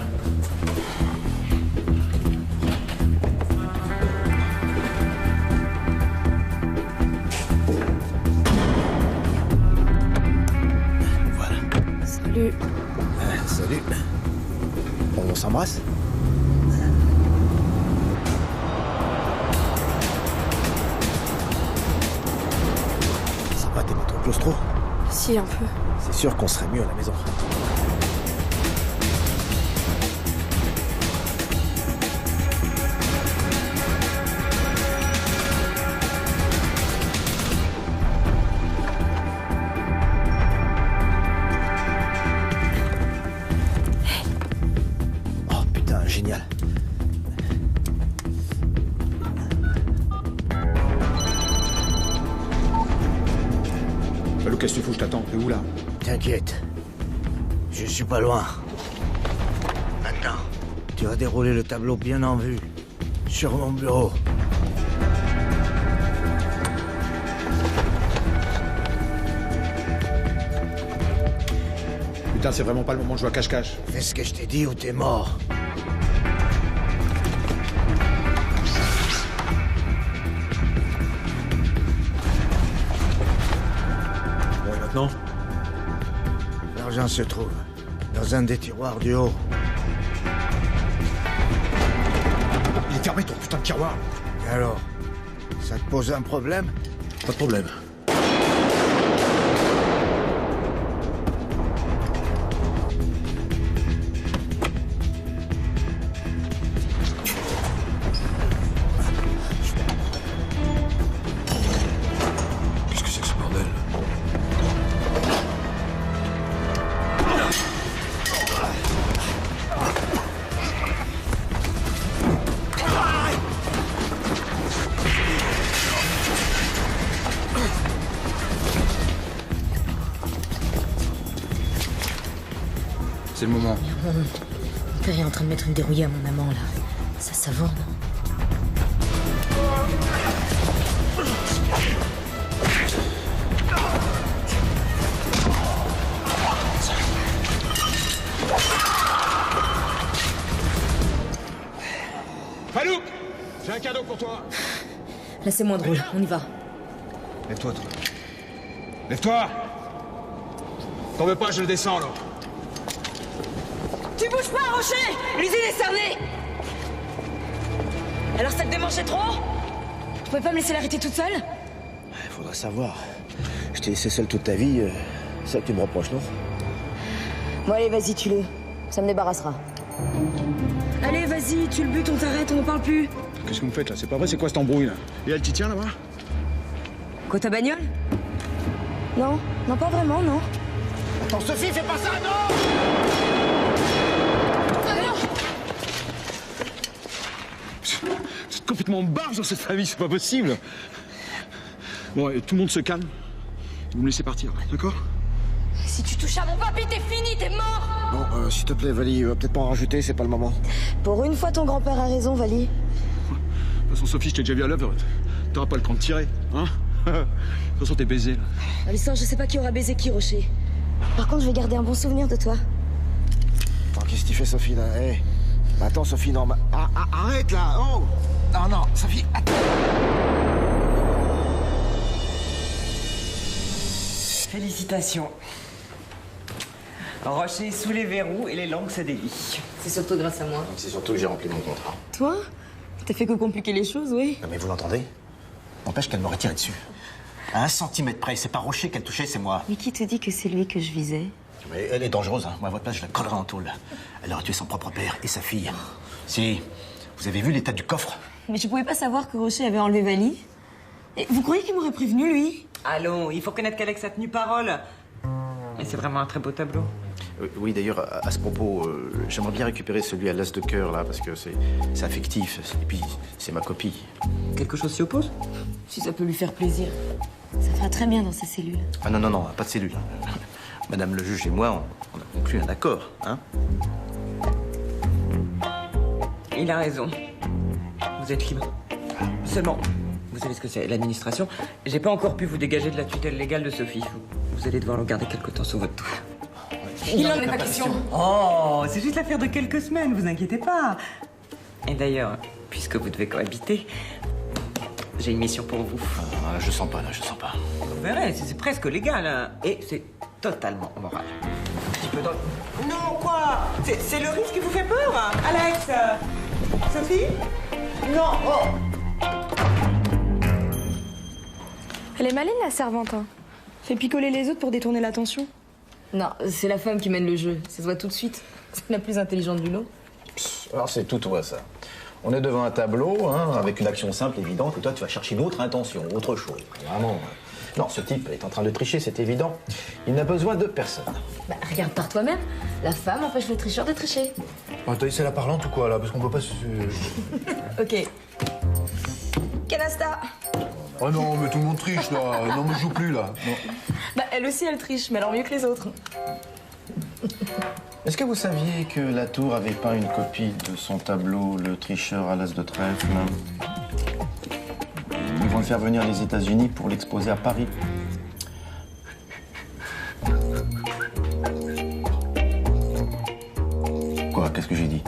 Salut. Salut. On s'embrasse? Ça va, t'es pas trop claustro? Si, un peu. C'est sûr qu'on serait mieux à la maison. Oh putain, génial. qu'est-ce que tu fous? Je t'attends. T'es où, là? T'inquiète. Je suis pas loin. Maintenant, tu vas dérouler le tableau bien en vue. Sur mon bureau. Putain, c'est vraiment pas le moment de jouer à cache-cache. Fais ce que je t'ai dit ou t'es mort. Bon, et maintenant? L'argent se trouve dans un des tiroirs du haut. Il est fermé, ton putain de tiroir. Et alors? Ça te pose un problème? Pas de problème. Qu'est-ce que c'est que ce bordel? C'est le moment. Mon père est en train de mettre une dérouillée à mon amant, là. Ça savoure, non? Falouk! J'ai un cadeau pour toi. Là, c'est moins drôle. On y va. Lève-toi, toi. Lève-toi! T'en veux pas, je le descends, là. Tu bouges pas, Rocher! L'usine est cernée! Alors ça te démangeait trop? Tu pouvais pas me laisser l'arrêter toute seule? Faudra savoir. Je t'ai laissé seul toute ta vie. C'est ça que tu me reproches, non? Bon, allez, vas-y, tue-le. Ça me débarrassera. Allez, vas-y, tu le butes, on t'arrête, on n'en parle plus. Qu'est-ce que vous me faites, là? C'est pas vrai, c'est quoi cette embrouille, là? Et elle t'y tient, là-bas? Quoi, ta bagnole? Non, non, pas vraiment, non. Attends, Sophie, fais pas ça, non! Vous êtes complètement barge dans cette famille, c'est pas possible. Bon, et tout le monde se calme. Vous me laissez partir, d'accord? Si tu touches à mon papy, t'es fini, t'es mort! Bon, s'il te plaît, Vali, va peut-être pas en rajouter, c'est pas le moment. Pour une fois, ton grand-père a raison, Vali. De toute façon, Sophie, je t'ai déjà vu à l'œuvre. T'auras pas le temps de tirer, hein? De toute façon, t'es baisé, là. L'histoire, je sais pas qui aura baisé qui, Rocher. Par contre, je vais garder un bon souvenir de toi. Attends, qu'est-ce que tu fais, Sophie, là? Hey. Attends, Sophie, non, arrête, là! Oh! Non, non, Sophie, attends! Félicitations. Rocher est sous les verrous et les langues se délient. C'est surtout grâce à moi. C'est surtout que j'ai rempli mon contrat. Toi? T'as fait que compliquer les choses, oui. Non, mais vous l'entendez? N'empêche qu'elle m'aurait tiré dessus. À 1 centimètre près, c'est pas Rocher qu'elle touchait, c'est moi. Mais qui te dit que c'est lui que je visais? Mais elle est dangereuse, hein. Moi, à votre place, je la collerais en tôle. Elle aurait tué son propre père et sa fille. Si, vous avez vu l'état du coffre? Mais je pouvais pas savoir que Rocher avait enlevé Vali. Et vous croyez qu'il m'aurait prévenu, lui? Allons, il faut connaître qu'Alex a tenu parole. Et c'est vraiment un très beau tableau. Oui, d'ailleurs, à ce propos, j'aimerais bien récupérer celui à l'as de cœur, là, parce que c'est affectif. Et puis, c'est ma copie. Quelque chose s'y oppose? Si ça peut lui faire plaisir. Ça fera très bien dans sa cellule. Ah non, non, non, pas de cellule. Madame le juge et moi, on a conclu un accord, hein? Il a raison. Vous êtes libre. Seulement, vous savez ce que c'est, l'administration. J'ai pas encore pu vous dégager de la tutelle légale de Sophie. Vous allez devoir le garder quelque temps sous votre toit. Il en est pas question. Oh, c'est juste l'affaire de quelques semaines, vous inquiétez pas. Et d'ailleurs, puisque vous devez cohabiter, j'ai une mission pour vous. Ah, je sens pas, là, je sens pas. Vous verrez, c'est presque légal, hein. Et c'est totalement moral. Un petit peu dans... Non, quoi? C'est le risque qui vous fait peur, hein. Alex, Sophie? Non, oh. Elle est maline, la servante. Hein. Fait picoler les autres pour détourner l'attention. Non, c'est la femme qui mène le jeu. Ça se voit tout de suite. C'est la plus intelligente du lot. Alors, c'est tout toi, ça. On est devant un tableau, hein, avec une action simple, évidente, et toi, tu vas chercher une autre intention, autre chose. Vraiment. Non, ce type est en train de tricher, c'est évident. Il n'a besoin de personne. Bah, regarde par toi-même. La femme empêche le tricheur de tricher. Oh, t'as laissé la parlante ou quoi, là? Parce qu'on peut pas se... Ok. Canasta. Oh non, mais tout le monde triche, là. Non, mais je joue plus, là. Non. Bah, elle aussi, elle triche, mais alors mieux que les autres. Est-ce que vous saviez que Latour avait peint une copie de son tableau Le tricheur à l'as de trèfle? Ils vont le faire venir des États-Unis pour l'exposer à Paris. Quoi? Qu'est-ce que j'ai dit?